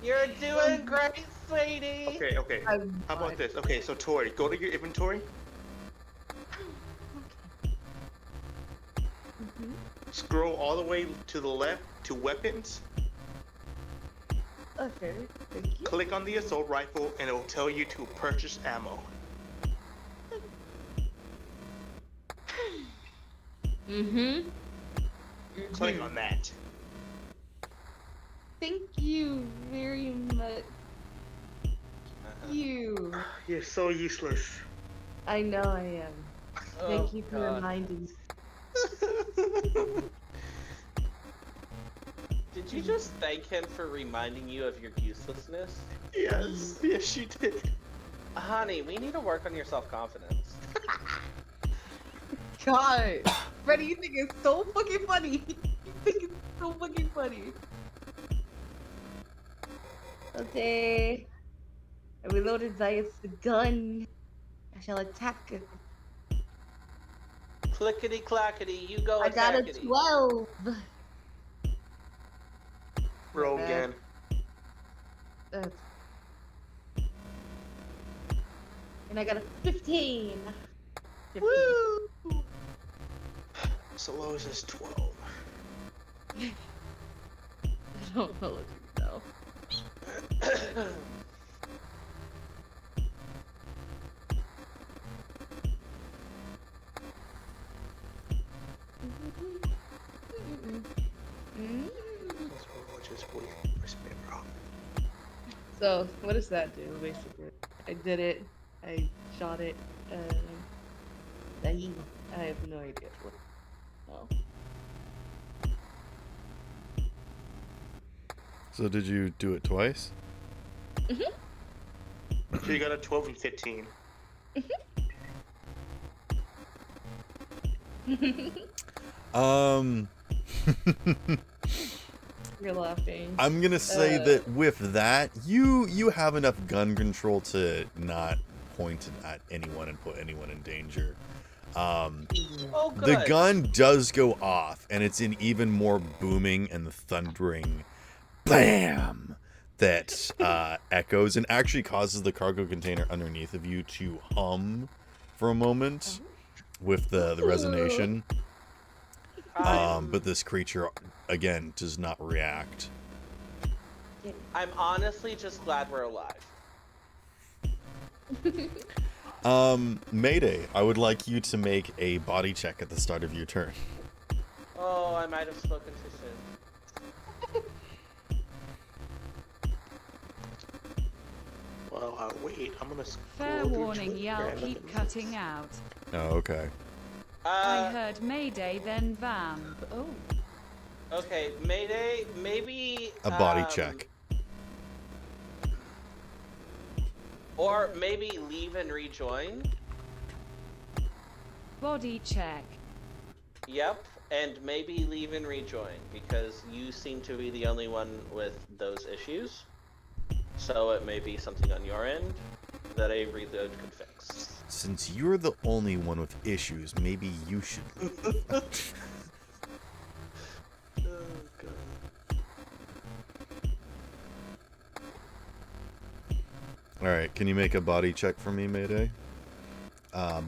You're doing great, sweetie. Okay. I'm How about fine. this? Okay, so Tori, go to your inventory. Mhm. Scroll all the way to the left to weapons. Okay, thank you. Click on the assault rifle and it will tell you to purchase ammo. Mm-hmm. Click on that. Thank you very much. You. You're so useless. I know I am. Thank you for God. reminding me. Did you just thank him for reminding you of your uselessness? Yes, you did. Honey, we need to work on your self-confidence. God, Freddy, you think it's so fucking funny. You think it's so fucking funny. Okay. I reloaded via the gun. I shall attack it. Clickety clackety, you go I got a attackity. 12. Roll Not again. bad. And I got a 15. 15. Woo! So lowest is 12. I don't know what to know. So, what does that do, basically? I did it. I shot it. I have no idea what. Oh. So did you do it twice? So you got a 12 and 15. You're laughing. I'm gonna say that with that, you have enough gun control to not point it at anyone and put anyone in danger. Oh, good. The gun does go off, and it's an even more booming and thundering BAM that echoes and actually causes the cargo container underneath of you to hum for a moment with the resonation. But this creature, again, does not react. I'm honestly just glad we're alive. Mayday, I would like you to make a body check at the start of your turn. Oh, I might have spoken too soon. Well, wait, I'm gonna Fair scroll through warning, Twitter y'all and keep look at cutting out. Oh, okay. I heard Mayday, then Vam. Oh. Okay, Mayday, maybe... A body check. Or maybe leave and rejoin. Body check. Yep, and maybe leave and rejoin, because you seem to be the only one with those issues. So it may be something on your end that a reload could fix. Since you're the only one with issues, maybe you should. Alright, can you make a body check for me, Mayday?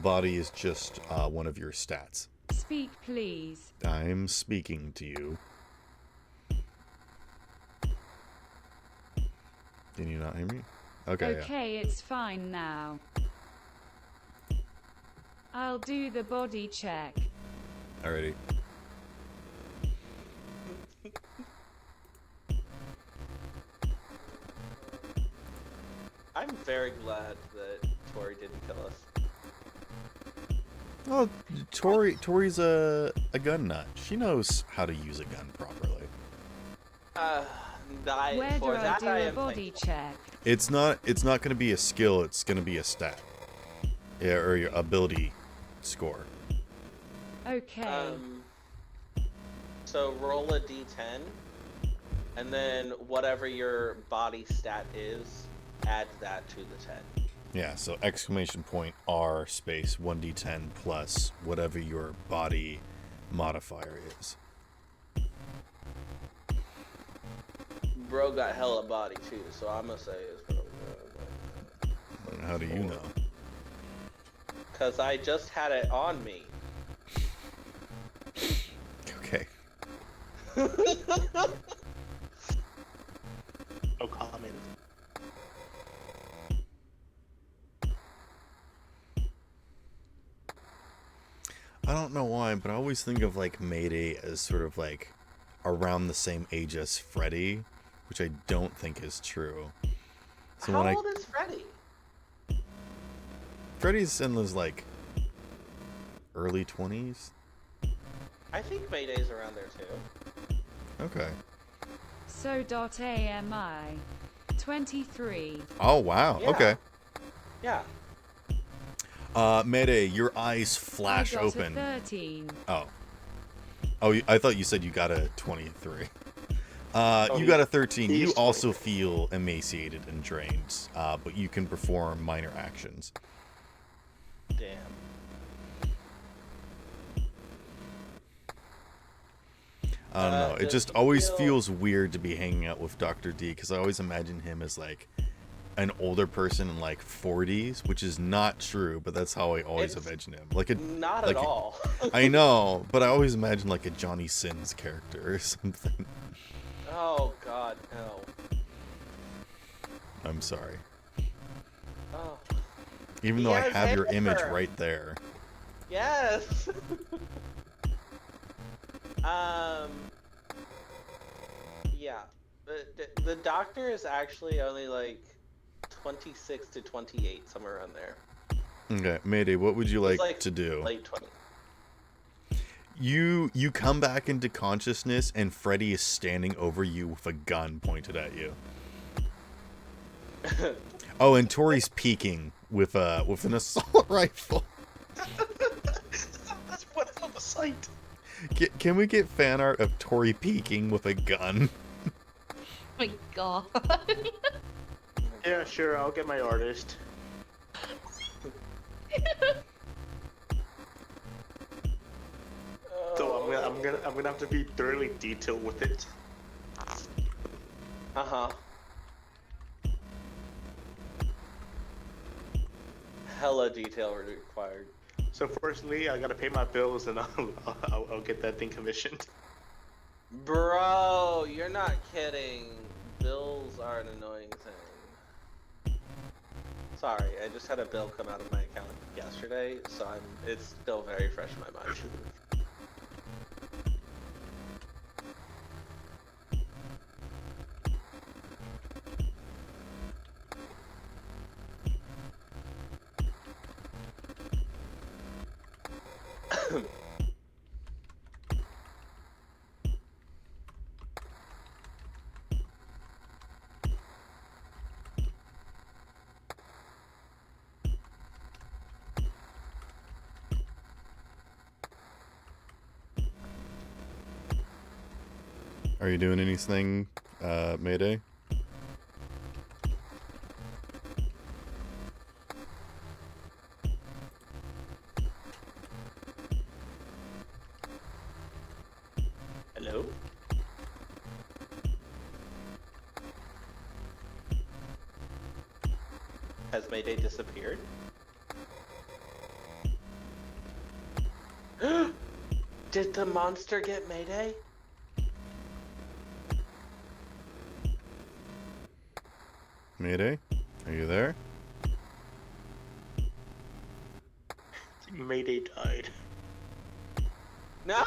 Body is just one of your stats. Speak, please. I'm speaking to you. Can you not hear me? Okay, Okay, it's fine now. I'll do the body check. yeah. Alrighty. I'm very glad that Tori didn't kill us. Oh, Tori's a gun nut. She knows how to use a gun properly. Where do I do a body check? It's not going to be a skill, it's going to be a stat. Yeah, or your ability score. Okay. So roll a d10, and then whatever your body stat is, add that to the 10. Yeah, so exclamation point R space 1d10 plus whatever your body modifier is. Bro got hella body too, so I'm gonna say it's probably How do you know? because I just had it on me. Okay. Okay. coming. I don't know why, but I always think of like Mayday as sort of like around the same age as Freddy, which I don't think is true. So How when old is Freddy? Freddy's in his like early 20s. I think Mayday's around there too. Okay. So .ami 23. Oh wow. Yeah. Okay. Yeah. Mayday, your eyes flash I got open. A 13. Oh. Oh, I thought you said you got a 23. Oh, You got a 13. he's You 23. also feel emaciated and drained, but you can perform minor actions. Damn. I don't know. It does just he always feel- feels weird to be hanging out with Dr. D because I always imagine him as like an older person in like 40s, which is not true, but that's how I always It's imagine him. Like a Not like at all. I know, but I always imagine like a Johnny Sins character or something. Oh God, no. I'm sorry. Oh. Even He though I has have your image hair. right there. Yes. Yeah. The doctor is actually only like 26 to 28, somewhere around there. Okay, Mayday, what would you He's like to do? Late 20. You come back into consciousness and Freddy is standing over you with a gun pointed at you. Oh, and Tori's peeking with an assault rifle. That's what's on the site. Can we get fan art of Tori peeking with a gun? Oh my god. Yeah, sure. I'll get my artist. So I'm gonna have to be thoroughly detailed with it. Uh-huh. Hella detail required. So firstly, I gotta pay my bills and I'll get that thing commissioned. Bro, you're not kidding. Bills are an annoying thing. Sorry, I just had a bill come out of my account yesterday, so it's still very fresh in my mind. Are you doing anything, Mayday? Hello? Has Mayday disappeared? Did the monster get Mayday? Mayday? Are you there? Mayday died. No!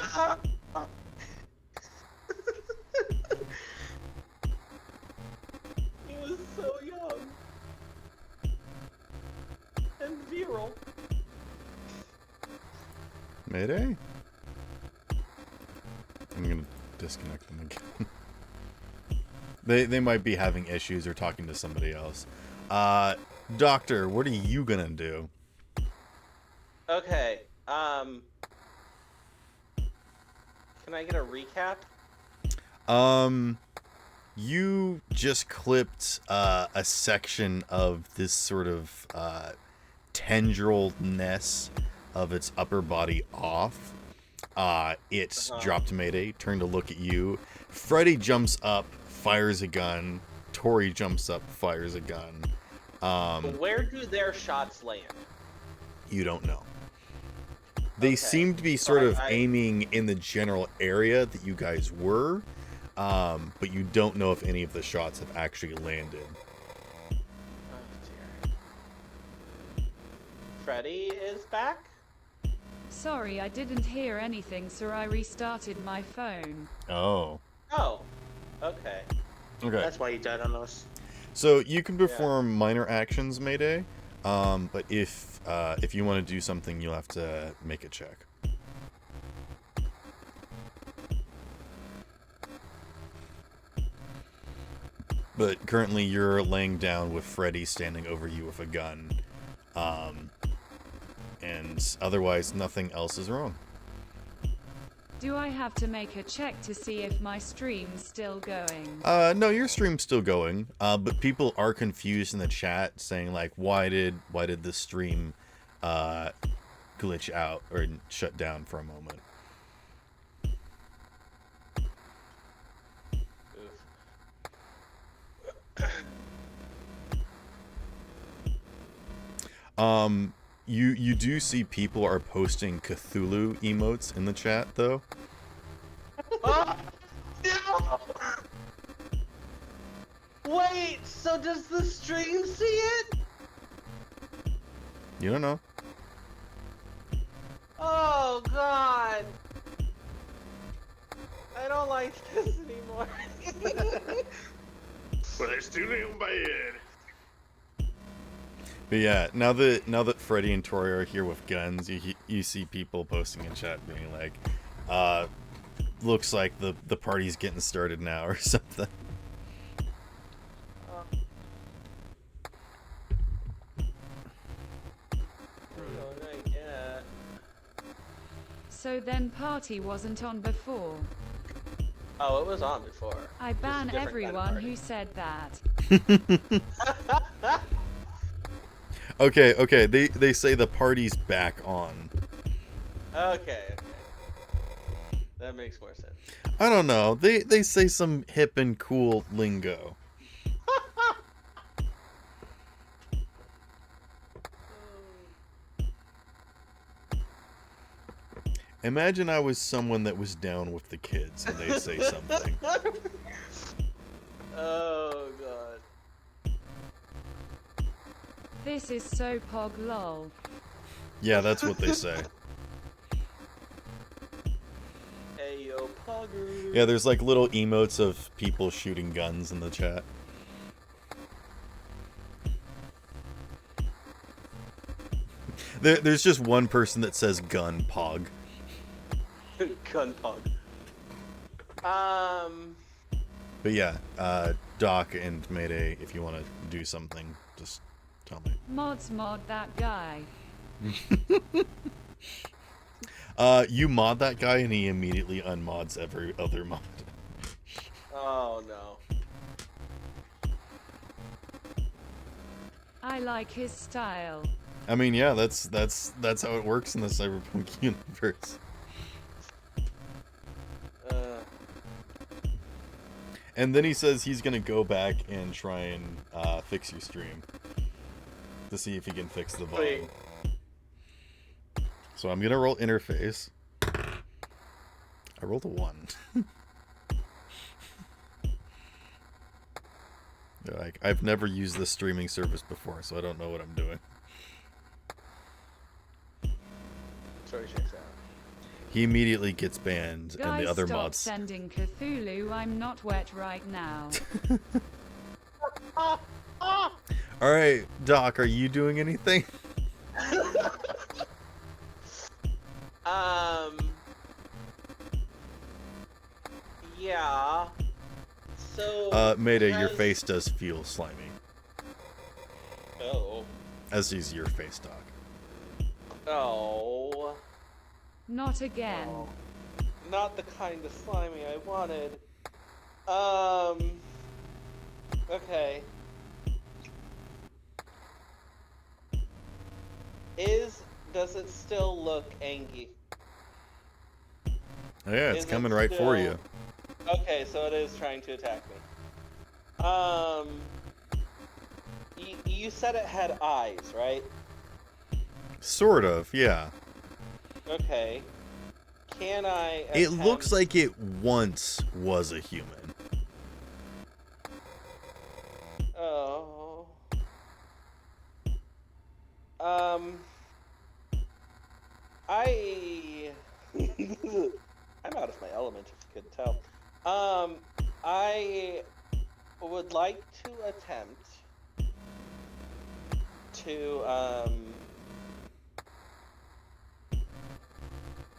He was so young. And virile. Mayday? I'm gonna disconnect them again. They might be having issues or talking to somebody else. Doctor, what are you gonna do? Okay, can I get a recap? You just clipped a section of this sort of tendril-ness of its upper body off. It dropped Mayday, turned to look at you. Freddy jumps up, fires a gun. Tori jumps up, fires a gun. Where do their shots land? You don't know. They Okay. seem to be So sort of I- aiming in the general area that you guys were, but you don't know if any of the shots have actually landed. Oh dear. Freddy is back? Sorry, I didn't hear anything, so I restarted my phone. Oh. Oh. Okay. Okay. That's why he died on us. So you can perform minor actions, Mayday, but if you want to do something, you'll have to make a check. But currently you're laying down with Freddy standing over you with a gun. And otherwise nothing else is wrong. Do I have to make a check to see if my stream's still going? No, your stream's still going. But people are confused in the chat saying like, why did the stream glitch out or shut down for a moment? You do see people are posting Cthulhu emotes in the chat though. Oh, no! Wait, so does the stream see it? You don't know. Oh god. I don't like this anymore. But it's too late in bed. But yeah, now that Freddy and Tori are here with guns, you see people posting in chat being like, looks like the party's getting started now or something. So then party wasn't on before. Oh, it was on before. I Just a ban different everyone kind of who said that. Okay, they say the party's back on. Okay. That makes more sense. I don't know. They say some hip and cool lingo. Imagine I was someone that was down with the kids and they say something. Oh god. This is so pog lol. Yeah, that's what they say. Hey yo, Pugger. Yeah, there's like little emotes of people shooting guns in the chat. There's just one person that says gun pog. Gun pug. But yeah, Doc and Mayday, if you want to do something, just tell me. Mod that guy. You mod that guy and he immediately unmods every other mod. Oh no. I like his style. I mean, yeah, that's how it works in the Cyberpunk universe. And then he says he's gonna go back and try and fix your stream to see if he can fix the volume. So I'm gonna roll interface. I rolled a 1. They're like, I've never used this streaming service before, so I don't know what I'm doing. Sorry, checks out. He immediately gets banned, Guys, and the other stop mods. sending Cthulhu. I'm not wet right now. All right, Doc, are you doing anything? Yeah. So. Mayday, your face does feel slimy. Oh. As is your face, Doc. Oh. Not again. Oh. Not the kind of slimy I wanted. Okay. Does it still look angry? Oh, yeah, it's Is it coming right for still- you. Okay, so it is trying to attack me. You said it had eyes, right? Sort of, yeah. Okay. Can I It attempt- looks like it once was a human. I'm out of my element, if you couldn't tell. I would like to attempt to,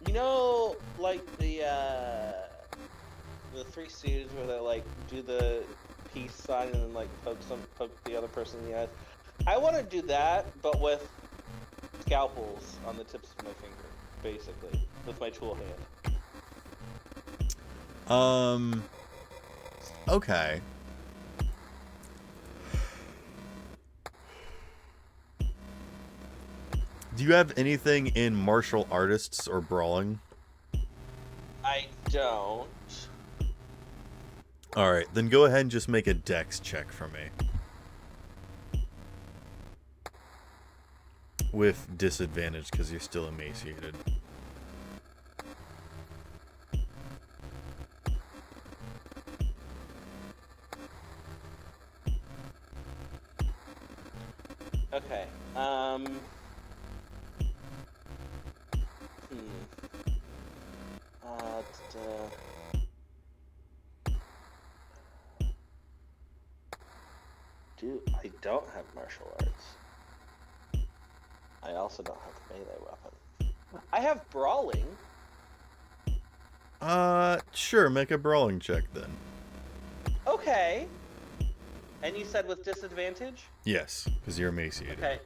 you know, like the Three Stooges where they, like, do the peace sign and then, like, poke the other person in the eyes. I want to do that, but with scalpels on the tips of my finger, basically, with my tool hand. Okay. Do you have anything in martial artists or brawling? I don't. Alright, then go ahead and just make a dex check for me. With disadvantage, because you're still emaciated. Okay. I don't have martial arts. I also don't have a melee weapon. I have brawling. Sure, make a brawling check then. Okay. And you said with disadvantage? Yes, because you're emaciated. Okay.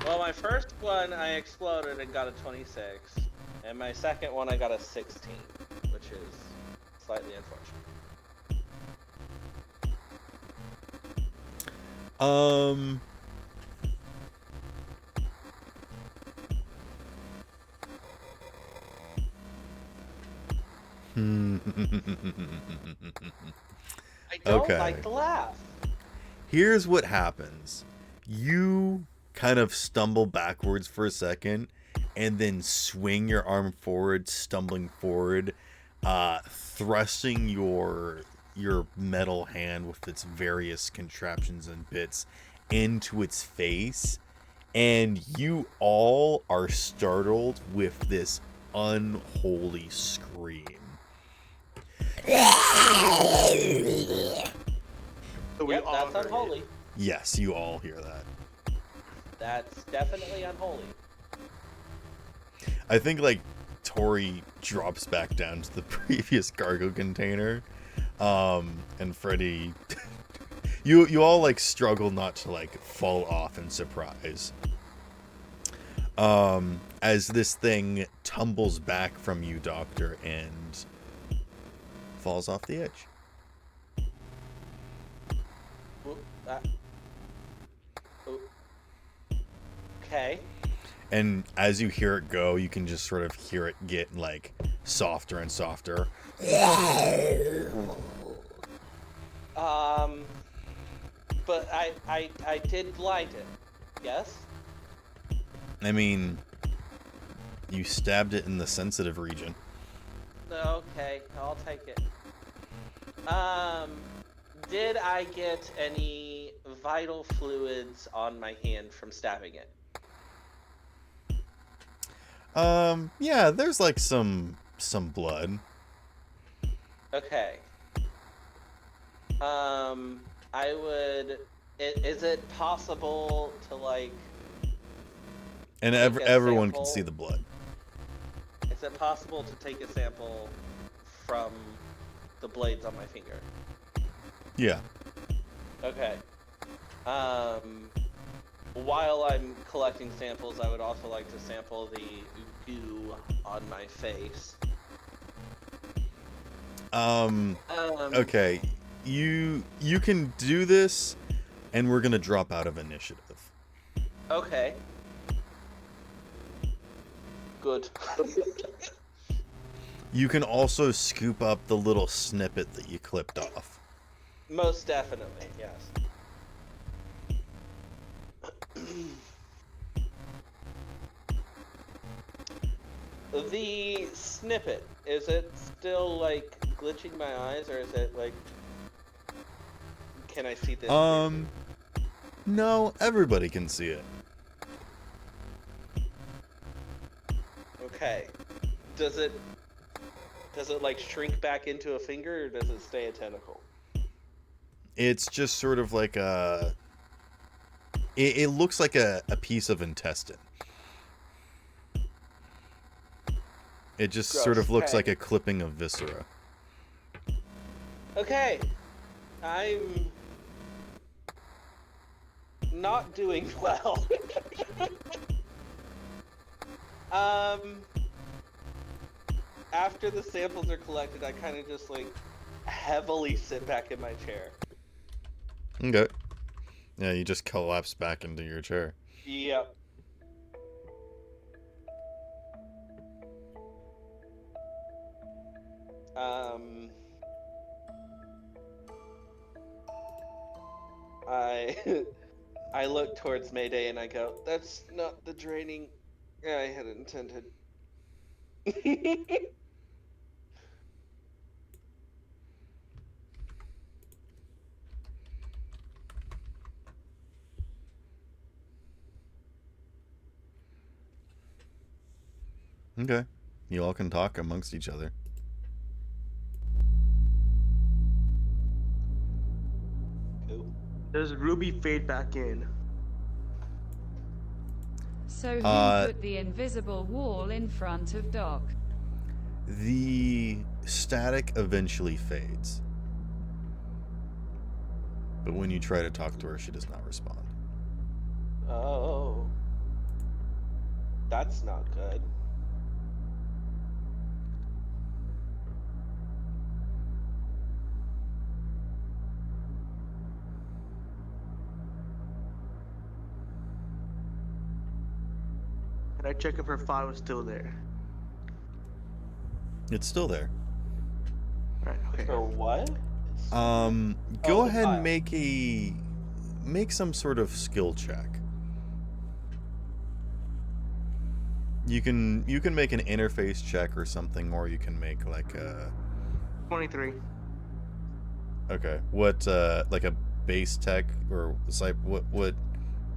Well, my first one I exploded and got a 26. And my second one I got a 16, which is slightly unfortunate. I don't like to laugh. Here's what happens. You kind of stumble backwards for a second and then swing your arm forward, stumbling forward, thrusting your metal hand with its various contraptions and bits into its face, and you all are startled with this unholy scream. So we Yep, all that's heard it. unholy. Yes, you all hear that. That's definitely unholy. I think, like, Tori drops back down to the previous cargo container, and Freddy, you all, like, struggle not to, like, fall off in surprise. As this thing tumbles back from you, Doctor, and falls off the edge. Okay. And as you hear it go, you can just sort of hear it get, like, softer and softer. But I did blind it. Yes? I mean, you stabbed it in the sensitive region. Okay, I'll take it. Did I get any vital fluids on my hand from stabbing it? Yeah, there's like some blood. Okay. Is it possible to, like... And take a everyone can sample? see the blood. Is it possible to take a sample from the blades on my finger? Yeah. Okay. While I'm collecting samples, I would also like to sample the goo on my face. Okay. You can do this, and we're gonna drop out of initiative. Okay. Good. You can also scoop up the little snippet that you clipped off. Most definitely, yes. The snippet, is it still, like, glitching my eyes, or is it, like... Can I see this? No, everybody can see it. Okay. Does it like shrink back into a finger, or does it stay a tentacle? It's just sort of like a... It looks like a piece of intestine. It just Gross. sort of looks Okay. like a clipping of viscera. Okay. I'm not doing well. After the samples are collected, I kind of just like heavily sit back in my chair. Okay. Yeah, you just collapse back into your chair. Yep. I I look towards Mayday and I go, "That's not the draining I had intended." Okay. You all can talk amongst each other. Cool. Does Ruby fade back in? So who Uh, put the invisible wall in front of Doc? The static eventually fades. But when you try to talk to her, she does not respond. Oh. That's not good. Can I check if her file is still there? It's still there. Right. Okay. For what? Go the ahead file. and make some sort of skill check. You can make an interface check or something, or you can make like a 23. okay. What like a base tech or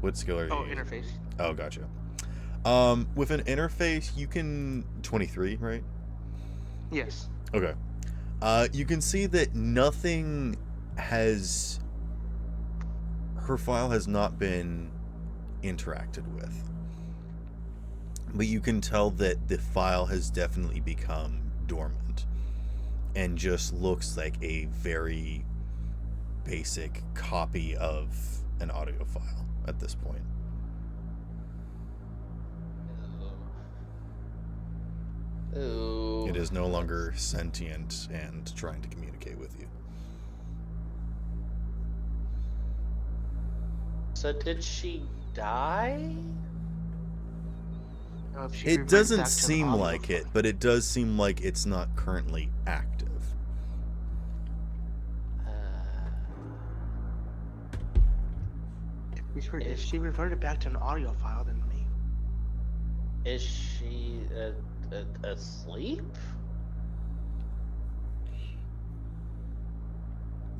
what skill are you? Oh, using? interface. Oh, gotcha. With an interface, you can 23, right? Yes. Okay. You can see that nothing has... Her file has not been interacted with. But you can tell that the file has definitely become dormant. And just looks like a very basic copy of an audio file at this point. Ooh. It is no longer sentient and trying to communicate with you. So did she die? If she It reverts doesn't back to an seem audio like it, file. but it does seem like it's not currently active. If she reverted back to an audio file, then me. Is she asleep?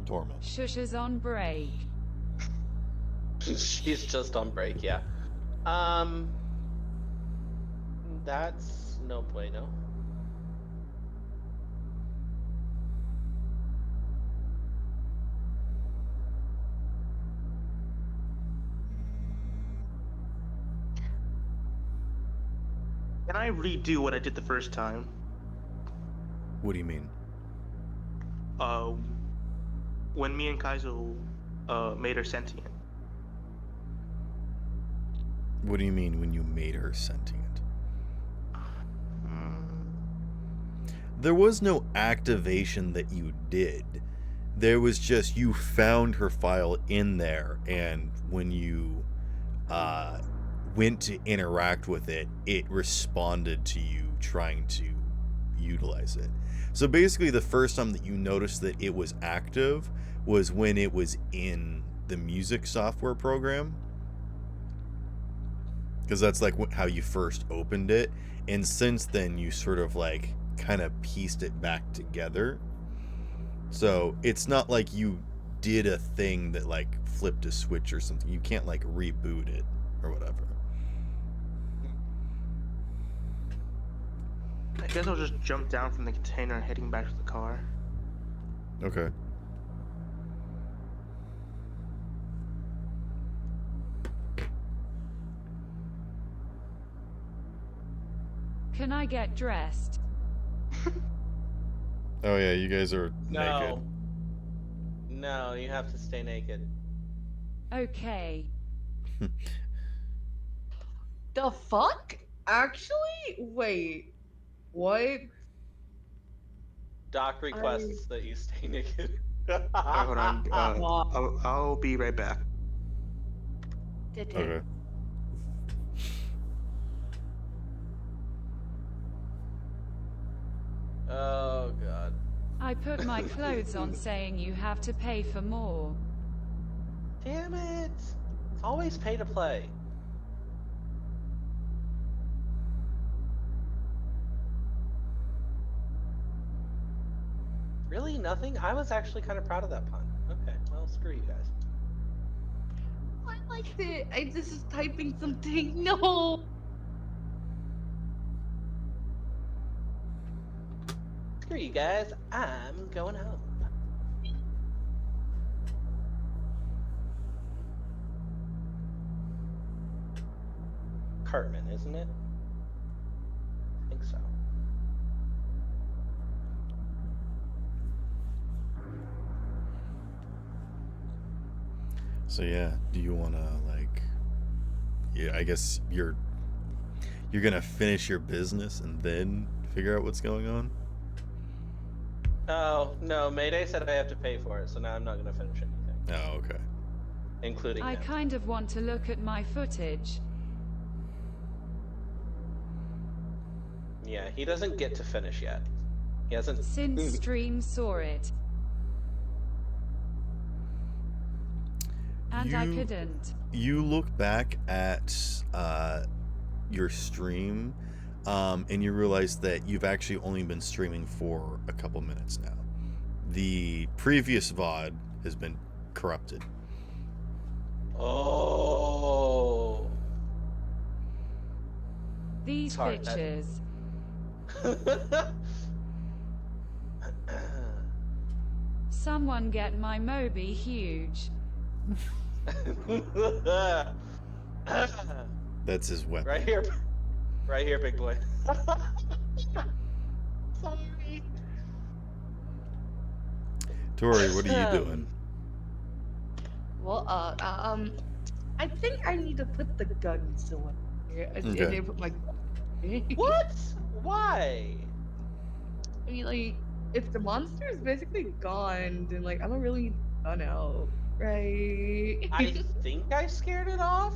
Dormant. Shush is on break. She's just on break, yeah. That's no bueno. Can I redo what I did the first time? What do you mean? When me and Kaizo made her sentient. What do you mean when you made her sentient? There was no activation that you did. There was just you found her file in there, and when you went to interact with it, it responded to you trying to utilize it. So basically the first time that you noticed that it was active was when it was in the music software program, because that's like how you first opened it, and since then you sort of like kind of pieced it back together. So it's not like you did a thing that like flipped a switch or something. You can't like reboot it or whatever. I guess I'll just jump down from the container, heading back to the car. Okay. Can I get dressed? Oh yeah, you guys are No. No, you have to stay naked. Okay. The fuck? Actually? Wait. What? Doc requests that you stay naked. Alright, hold on. Wow. I'll be right back. Okay. Oh god. I put my clothes on saying you have to pay for more. Damn it! It's always pay to play. Really? Nothing? I was actually kind of proud of that pun. Okay, well, screw you guys. I liked it. I just was typing something. No. Screw you guys. I'm going home. Cartman, isn't it? I think so. So yeah, do you wanna like? Yeah, I guess you're gonna finish your business and then figure out what's going on. Oh, no, Mayday said I have to pay for it, so now I'm not going to finish anything. Oh, okay. Including I him. kind of want to look at my footage. Yeah, he doesn't get to finish yet. He hasn't... Since stream saw it. And I couldn't. You look back at your stream, and you realize that you've actually only been streaming for a couple minutes now. The previous VOD has been corrupted. Oh. These Sorry, that- bitches. Someone get my Moby huge. That's his weapon. Right here. Right here, big boy. Sorry. Tori, what are you doing? Well, I think I need to put the guns away. I Okay. need to put my gun away. What? Why? I mean, like, if the monster is basically gone, then, like, I don't really need the gun out, right? I think I scared it off?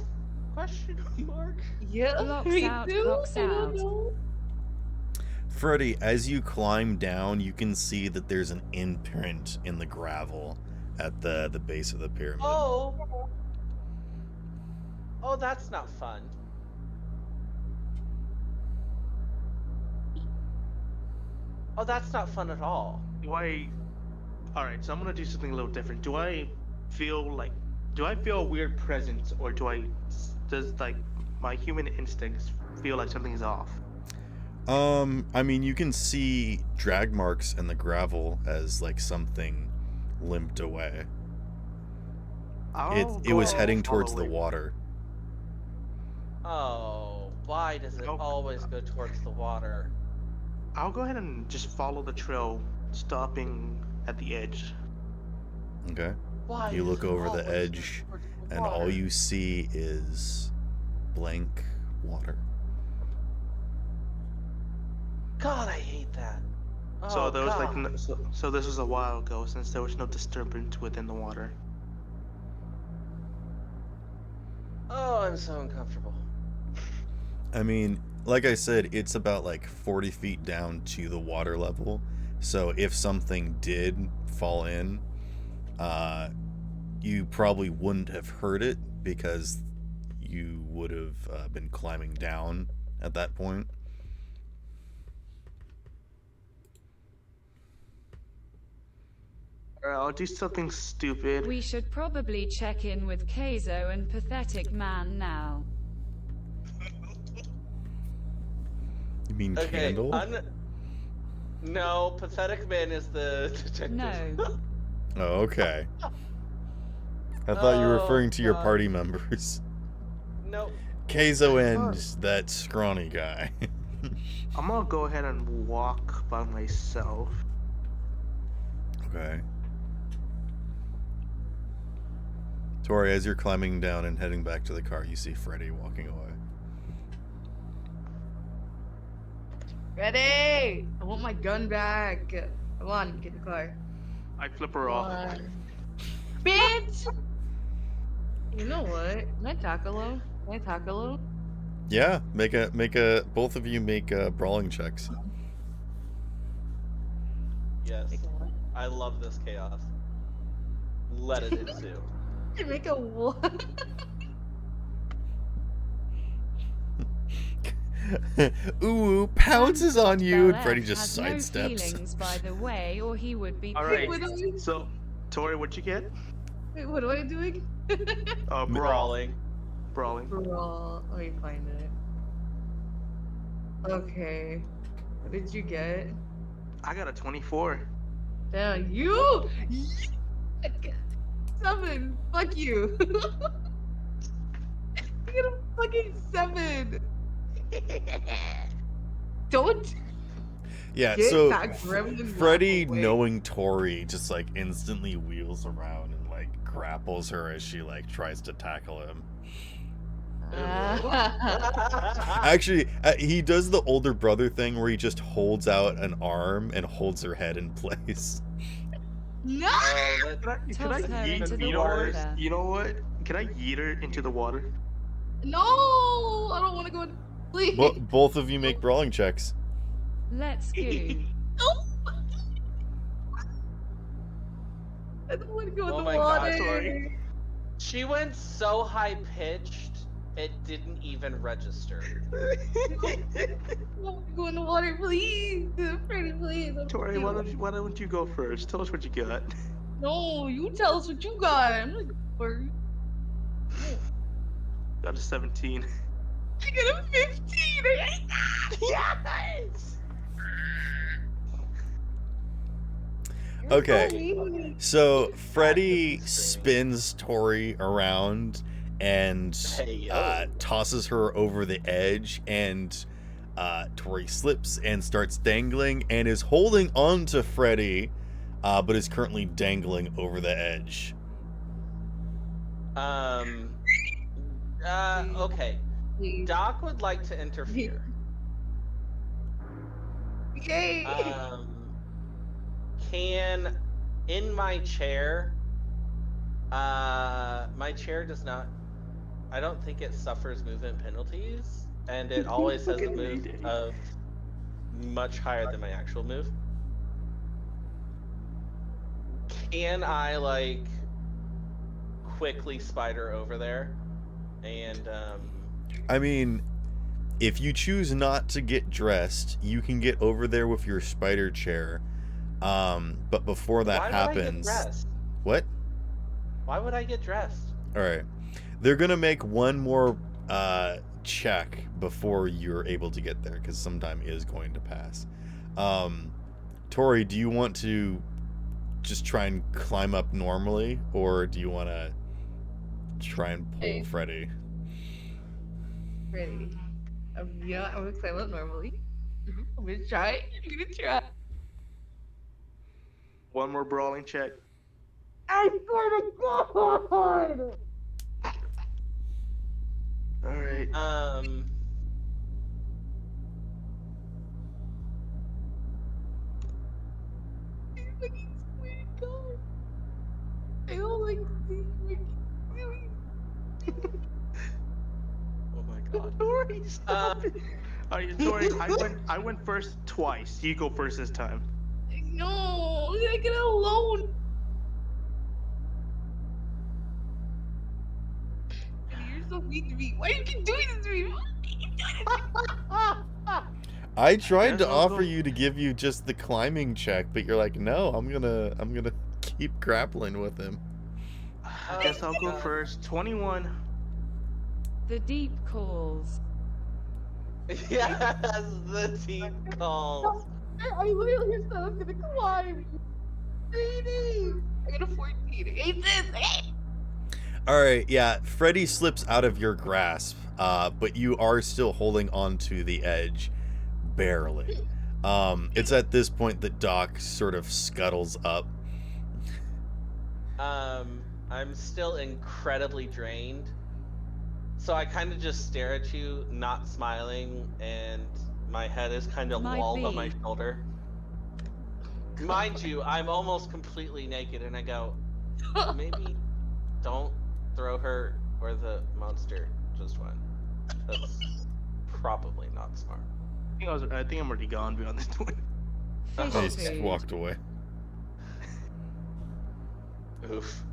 Question mark? Yeah, Locks me out, too. locks I don't out. know. Freddy, as you climb down, you can see that there's an imprint in the gravel at the base of the pyramid. Oh. Oh, that's not fun. Oh, that's not fun at all. Alright, so I'm gonna do something a little different. Do I feel a weird presence, or does like my human instincts feel like something's off? I mean, you can see drag marks in the gravel as like something limped away. It was heading towards the water. Oh, why does it always go towards the water? I'll go ahead and just follow the trail, stopping at the edge. Okay. Why You does look it over the always go edge, towards the and all water? you see is blank water. God, I hate that. So Oh, there was like God. so this was a while ago, since there was no disturbance within the water. Oh, I'm so uncomfortable. I mean, like I said, it's about like 40 feet down to the water level. So if something did fall in, you probably wouldn't have heard it because you would have been climbing down at that point. Alright, I'll do something stupid. We should probably check in with Keizo and Pathetic Man now. You mean Okay. candle? No, pathetic man is the detective. No. Oh, okay. I thought you were referring to your God. party members. Nope. Keizo and that scrawny guy. I'm gonna go ahead and walk by myself. Okay. Tori, as you're climbing down and heading back to the car, you see Freddy walking away. Ready? I want my gun back. Come on, get in the car. I flip her Come off. on. Bitch! You know what? Can I talk alone? Can I talk alone? Yeah, both of you make brawling checks. Yes. Make a what? I love this chaos. Let it ensue. Make a what? Ooh, pounces on you, and Bel Freddy F just has no sidesteps. feelings, by the way, or he would be All right. What do I, So, Tori, what'd you get? wait, what am I doing? Brawl. Brawling. Brawling. Brawl. Let me find it. Okay. What did you get? I got a 24. Damn, you! 7! Fuck you! I got a fucking 7! Don't Yeah, get so that gremlin Freddy, laugh away. knowing Tori, just like instantly wheels around and like grapples her as she like tries to tackle him. Actually, he does the older brother thing where he just holds out an arm and holds her head in place. No! Oh, that, Can I Toss her yeet? into the You know what? water. You know what? Can I yeet her into the water? No! I don't want to go in. Please. Both of you make brawling checks. Let's go. No! I don't want to go in Oh the my God, water. sorry. she went so high pitched, it didn't even register. I want to go in the water, please. Freddy, please. Tori, why don't you go first? Tell us what you got. No, you tell us what you got. I'm not first. Got a 17. I got a 15. I hate that. Yes! You're Okay. so mean. So Freddy Practice spins Tori around and Hey, yo. tosses her over the edge, and Tori slips and starts dangling and is holding on to Freddy, but is currently dangling over the edge. Okay. Please. Doc would like to interfere. Yay. Can in my chair, my chair does not, I don't think it suffers movement penalties, and it always has a Fucking move Mayday. of much higher than my actual move. Can I like quickly spider over there and I mean, if you choose not to get dressed, you can get over there with your spider chair. But before that why would I get happens, dressed? what? Why would I get dressed? All right, they're gonna make one more check before you're able to get there, because some time is going to pass. Tori, do you want to just try and climb up normally, or do you want to try and pull Hey. Freddy? Ready. Yeah, I'm gonna climb up normally. I'm gonna try. I'm gonna try. One more brawling check. I swear to God! Alright. I fucking swear to God. I don't like this. Oh my god. Tori, stop it. Alright, Tori, I went first twice. You go first this time. No, I get alone. You're so mean to me. Why are you keep doing this to me? Why you keep doing this to me? I tried to Guess I'll offer go- you to give you just the climbing check, but you're like, no, I'm gonna keep grappling with him. I guess I'll go first. 21. The deep calls. Yes, the team calls. I literally said I was gonna climb. 80. I got a 14. Ain't this? All right, yeah. Freddy slips out of your grasp, but you are still holding on to the edge, barely. It's at this point that Doc sort of scuttles up. I'm still incredibly drained. So I kind of just stare at you, not smiling, and my head is kind of Might lolled on my be. shoulder. Mind you, I'm almost completely naked, and I go, maybe don't throw her where the monster just went. That's probably not smart. I think I'm already gone beyond this point. Fish He just food. walked away. Oof.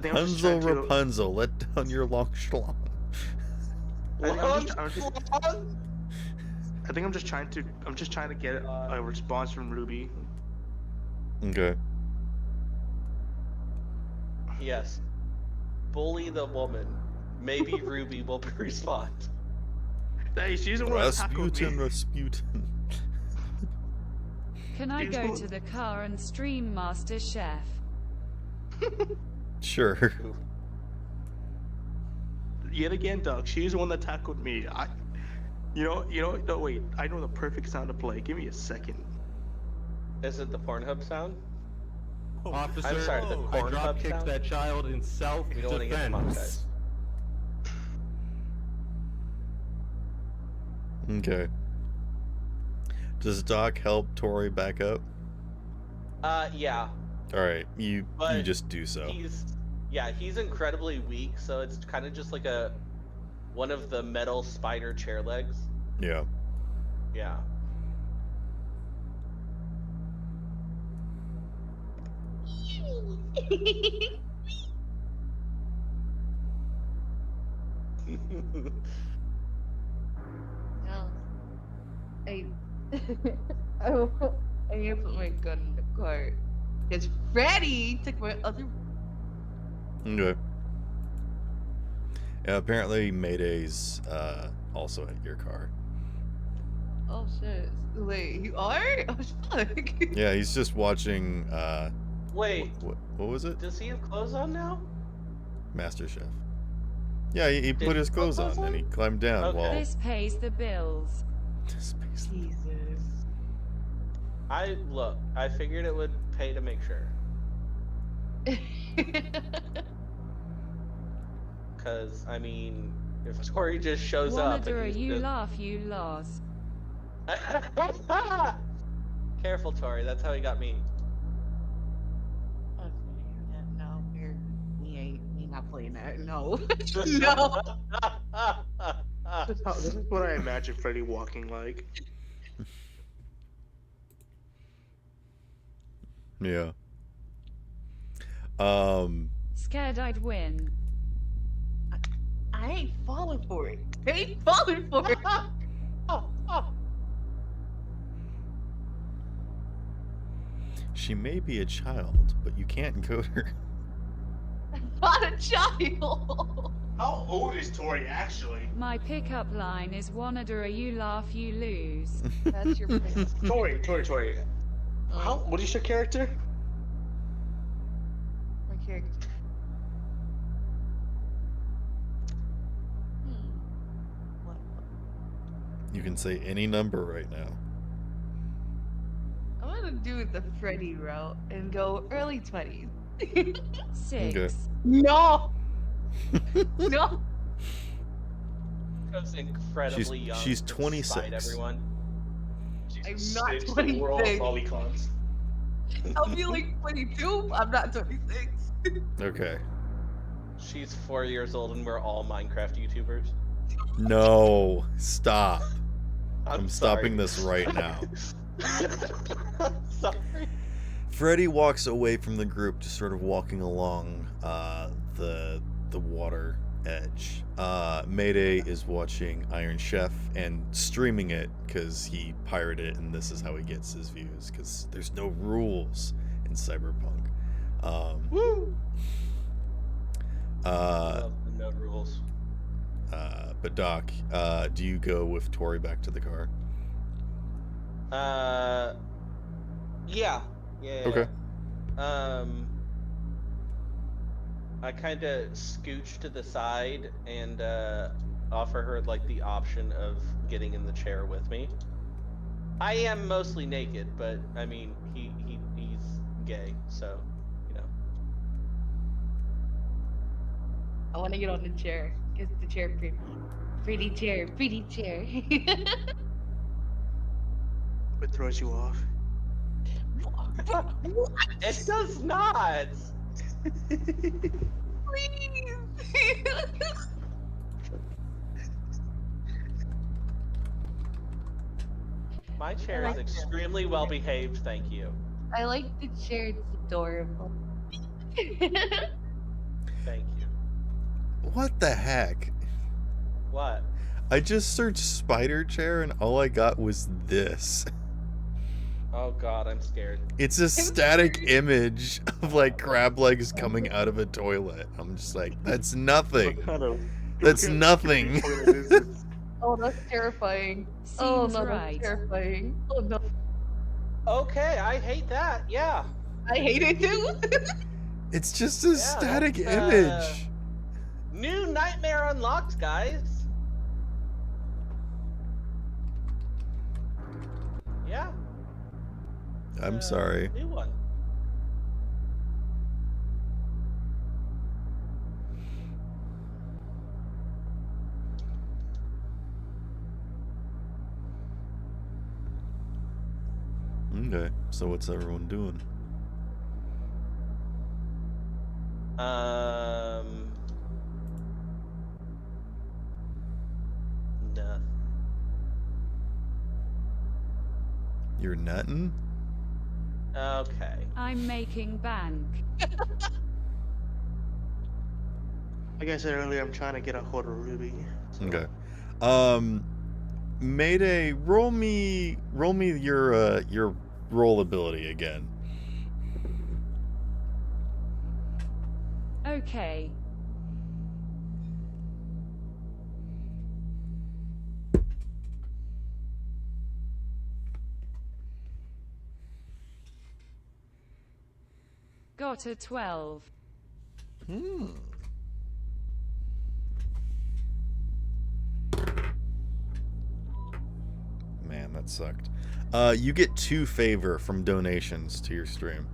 think I'm just Rapunzel, trying to- Rapunzel, let down your long schlong. I think I'm just trying to get a response from Ruby. Okay. Yes. Bully the woman. Maybe Ruby will respond. Hey, she's the one that tackled me. Rasputin. Can I She's go one- to the car and stream Master Chef? Sure. Yet again, Doug, she's the one that tackled me. No, wait. I know the perfect sound to play. Give me a second. Is it the Pornhub sound? Officer, I'm sorry, the I Pornhub drop kicked sound? that child in We don't want to get demonetized. self-defense. Okay. Does Doc help Tori back up? Yeah. All right, you But just do so. He's incredibly weak, so it's kind of just like one of the metal spider chair legs. Yeah. Yeah. No. I need to put my gun in the car. Because Freddy took my other. Okay. Yeah, apparently Mayday's also at your car. Oh shit. Wait, you are? Oh fuck. Yeah, he's just watching Wait, what was it? does he have clothes on now? Master Chef. Yeah, he Did put he his put clothes clothes on and he on? climbed down Okay. while This pays the bills. Space. Jesus. I figured it would pay to make sure. Cause I mean, if Tori just shows up Wanna and he's you just... laugh, you lost. Careful, Tori. That's how he got me. Okay, no, we not playing that. No. No. This is what I imagine Freddy walking like. Yeah. Scared I'd win. I ain't falling for it. I ain't falling for it. She may be a child, but you can't goad her. I'm not a child. How old is Tori actually? My pickup line is wanna you laugh, you lose. That's your point. Tori. What is your character? My character. What? You can say any number right now. I'm gonna do the Freddy route and go early 20s. 6. Okay. No. No. Goes incredibly young. she's despite 26. Everyone. I'm Jesus, not it's the world of 26. lolicons. I'll be like 22. I'm not 26. Okay. She's 4 years old, and we're all Minecraft YouTubers. No, stop. I'm sorry. stopping this right now. Sorry. Freddy walks away from the group, just sort of walking along the water edge. Mayday is watching Iron Chef and streaming it because he pirated it, and this is how he gets his views because there's no rules in Cyberpunk. Woo! But Doc, do you go with Tori back to the car? Yeah. Okay. I kind of scooch to the side and offer her like the option of getting in the chair with me. I am mostly naked, but I mean he's gay, so you know. I want to get on the chair. Cause the chair pretty. Pretty chair. Pretty chair. What throws you off? It does not. Please. My chair is extremely well behaved, thank you. I like the chair. It's adorable. Thank you. What the heck? What? I just searched spider chair and all I got was this. Oh god, I'm scared. It's a static image of like crab legs coming out of a toilet. I'm just like, that's nothing. That's nothing. Oh, that's terrifying. Oh Seems no, right. that's terrifying. Oh no, Okay, I hate that. Yeah. I hate it too. It's just a static that's, image. New nightmare unlocked, guys. Yeah. I'm sorry. New one. Okay, so what's everyone doing? Nothing. You're nutting? Okay. I'm making bank. Like I said earlier, I'm trying to get a hold of Ruby. So. Okay. Mayday, roll me your roll ability again. Okay. Got a 12. Man, that sucked. You get 2 favor from donations to your stream.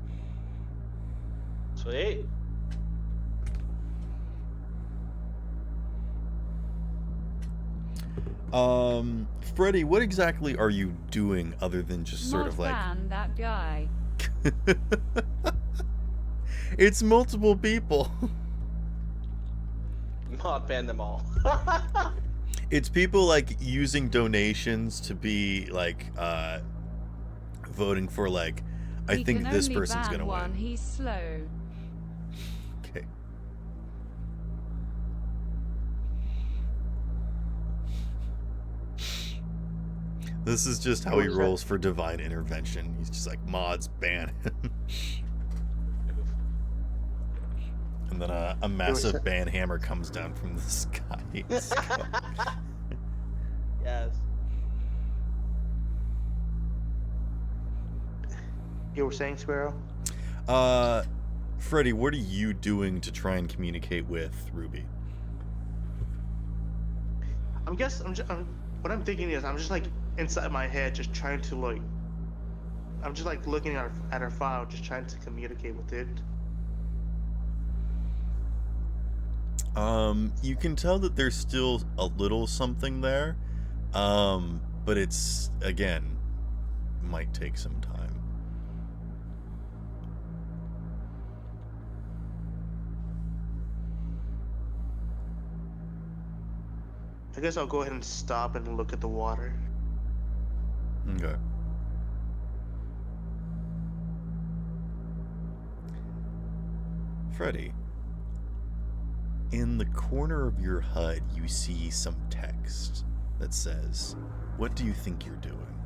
Sweet. Freddy, what exactly are you doing other than just sort Mod of like... ban that guy. It's multiple people. Mod ban them all. It's people like using donations to be like voting for like I He think can this only person's ban gonna one. win. He's slow. Okay. This is just how he rolls for divine intervention. He's just like, mods, ban him. And then a massive ban hammer comes down from the sky. Yes. You were saying, Sparrow? Freddy, what are you doing to try and communicate with Ruby? What I'm thinking is, I'm just like inside my head, just trying to like, I'm just like looking at her file, just trying to communicate with it. You can tell that there's still a little something there, but it's, again, might take some time. I guess I'll go ahead and stop and look at the water. Okay. Freddy, in the corner of your HUD, you see some text that says, "What do you think you're doing?"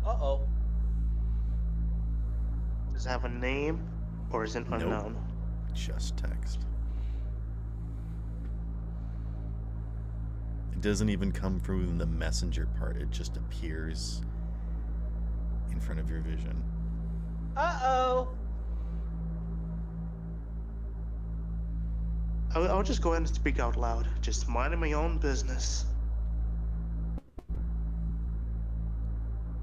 Uh-oh. Does it have a name, or is it unknown? Just text. It doesn't even come from the messenger part. It just appears in front of your vision. Uh-oh. I'll just go ahead and speak out loud. Just minding my own business.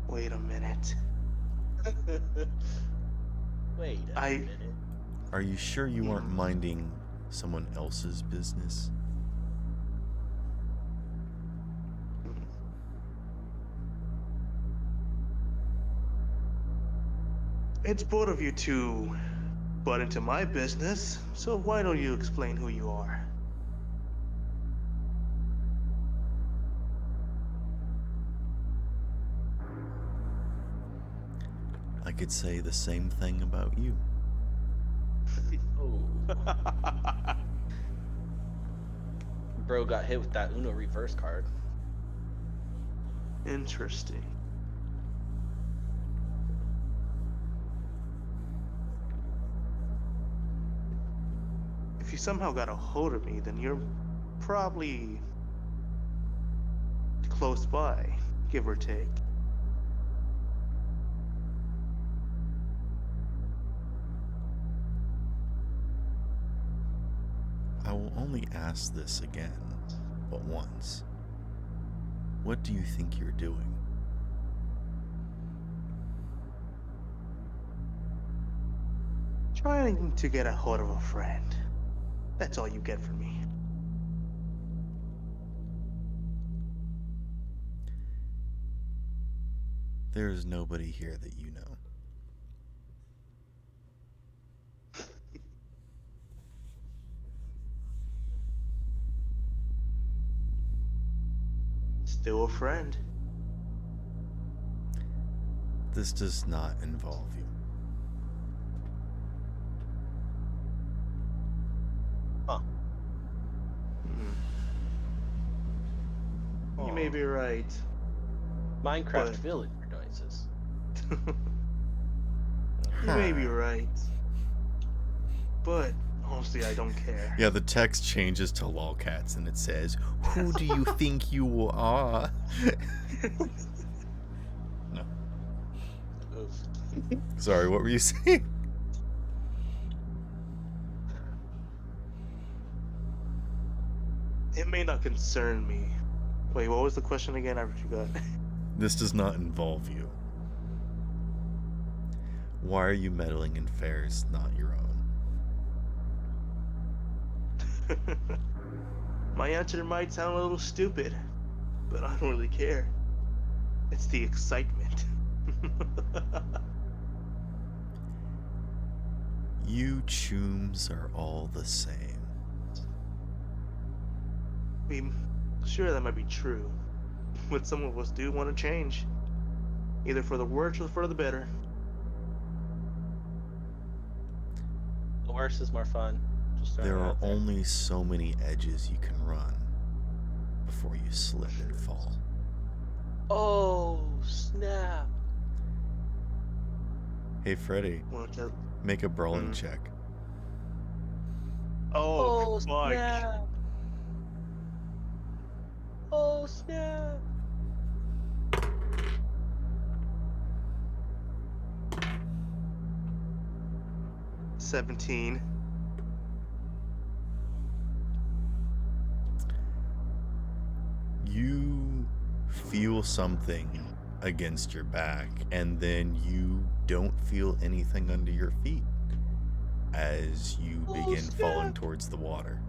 Wait a minute. Wait a I- minute. Are you sure you aren't minding someone else's business? It's bold of you to butt into my business, so why don't you explain who you are? I could say the same thing about you. Oh. Bro got hit with that Uno reverse card. Interesting. If you somehow got a hold of me, then you're probably close by, give or take. I will only ask this again, but once. What do you think you're doing? Trying to get a hold of a friend. That's all you get from me. There is nobody here that you know. Still a friend. This does not involve you. You may be right. Minecraft But- villager noises. You may be right. But honestly, I don't care. Yeah, the text changes to lolcats and it says, "Who do you think you are?" No. Oof. Sorry, what were you saying? It may not concern me. Wait, what was the question again? I forgot. This does not involve you. Why are you meddling in affairs not your own? My answer might sound a little stupid, but I don't really care. It's the excitement. You chooms are all the same. I mean, sure, that might be true, but some of us do want to change, either for the worse or for the better. The worse is more fun. Just throwing There it are out there. only so many edges you can run before you slip and fall. Oh, snap. Hey, Freddy, Want to- make a brawling Mhm. check. Oh, fuck. snap. Oh, snap. – 17. You feel something against your back, and then you don't feel anything under your feet as you Oh, begin falling snap. towards the water.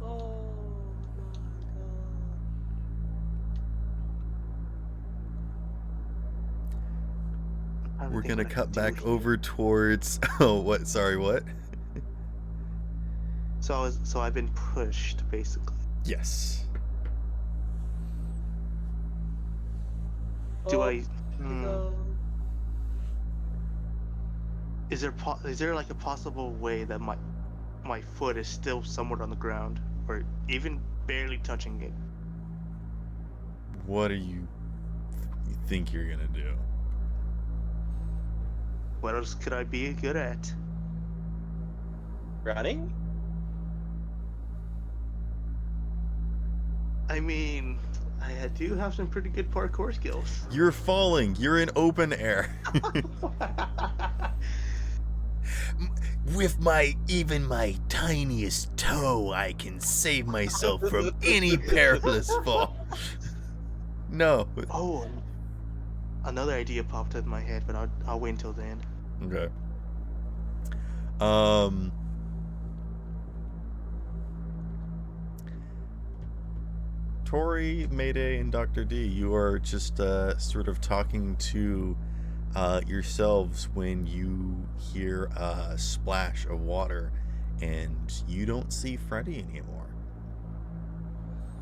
Oh, my God. I don't We're think gonna what I cut can do back here. over towards. Oh, what? Sorry, what? So I've been pushed, basically. Yes. Do Oh, I? no. Is there like a possible way that my foot is still somewhere on the ground, or even barely touching it? What do you think you're gonna do? What else could I be good at? Running? I mean, I do have some pretty good parkour skills. You're falling. You're in open air. With even my tiniest toe, I can save myself from any perilous fall. No. Oh, another idea popped in my head, but I'll wait until then. Okay. Tori, Mayday, and Dr. D, you are just sort of talking to yourselves when you hear a splash of water, and you don't see Freddy anymore.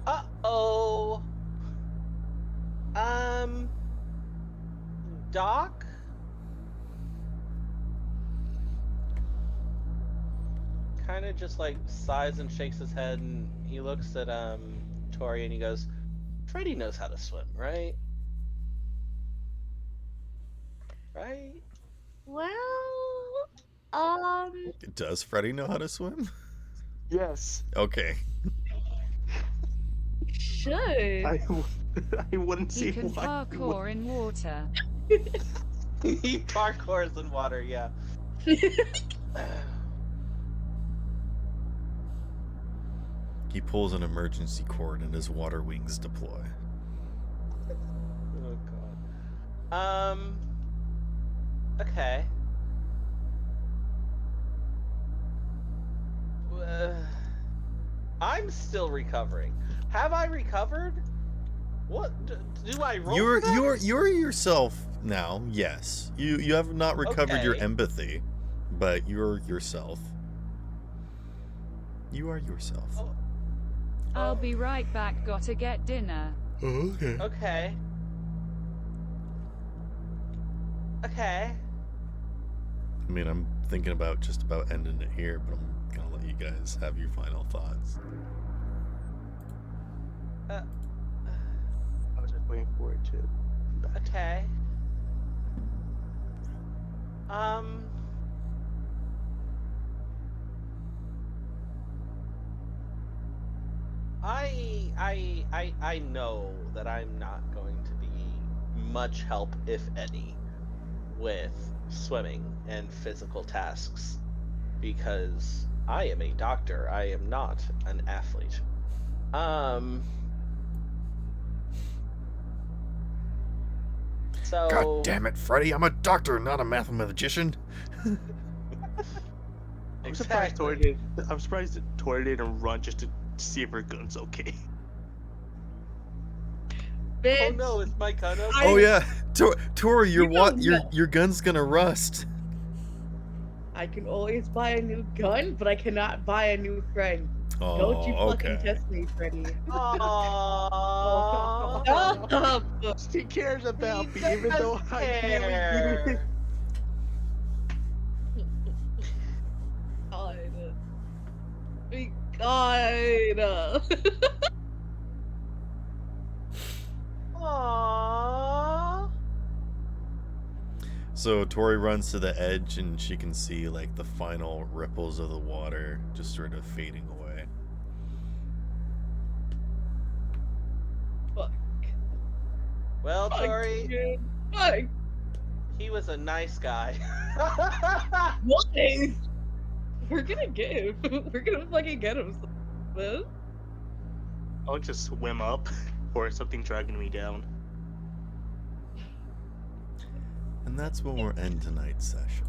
Uh-oh. Doc? Kind of just like sighs and shakes his head, and he looks at Tori and he goes, Freddy knows how to swim, right? Right? Well, Does Freddy know how to swim? Yes. Okay. should. I wouldn't see He can why. parkour in water. He parkours in water, yeah. He pulls an emergency cord and his water wings deploy. Oh god. Okay. I'm still recovering. Have I recovered? What do I roll? for that? You're yourself now. Yes. You have not recovered your Okay. empathy, but you're yourself. You are yourself. Oh. I'll be right back, gotta get dinner. Okay. Okay. Okay. I mean, I'm thinking about just about ending it here, but I'm gonna let you guys have your final thoughts. I was just waiting for it to. Okay. I know that I'm not going to be much help, if any, with swimming and physical tasks, because I am a doctor. I am not an athlete. So God damn it, Freddy! I'm a doctor, not a mathematician. I'm surprised Tori did. I'm surprised that Tori didn't run just to see if her gun's okay. Bitch. Oh no, is my gun okay? Oh yeah, Tori, your You don't know. your gun's gonna rust. I can always buy a new gun, but I cannot buy a new friend. Oh, Don't you fucking okay. test me, Freddy. Aww. Stop! She cares about He me, even does though I can't do it. care. God. Aww. So Tori runs to the edge and she can see like the final ripples of the water just sort of fading away. Fuck. Well, Fuck, Tori, dude. Fuck. he was a nice guy. Why? We're gonna get him. We're gonna fucking get him. Man. I'll just swim up, or something dragging me down. And that's when we'll end tonight's session.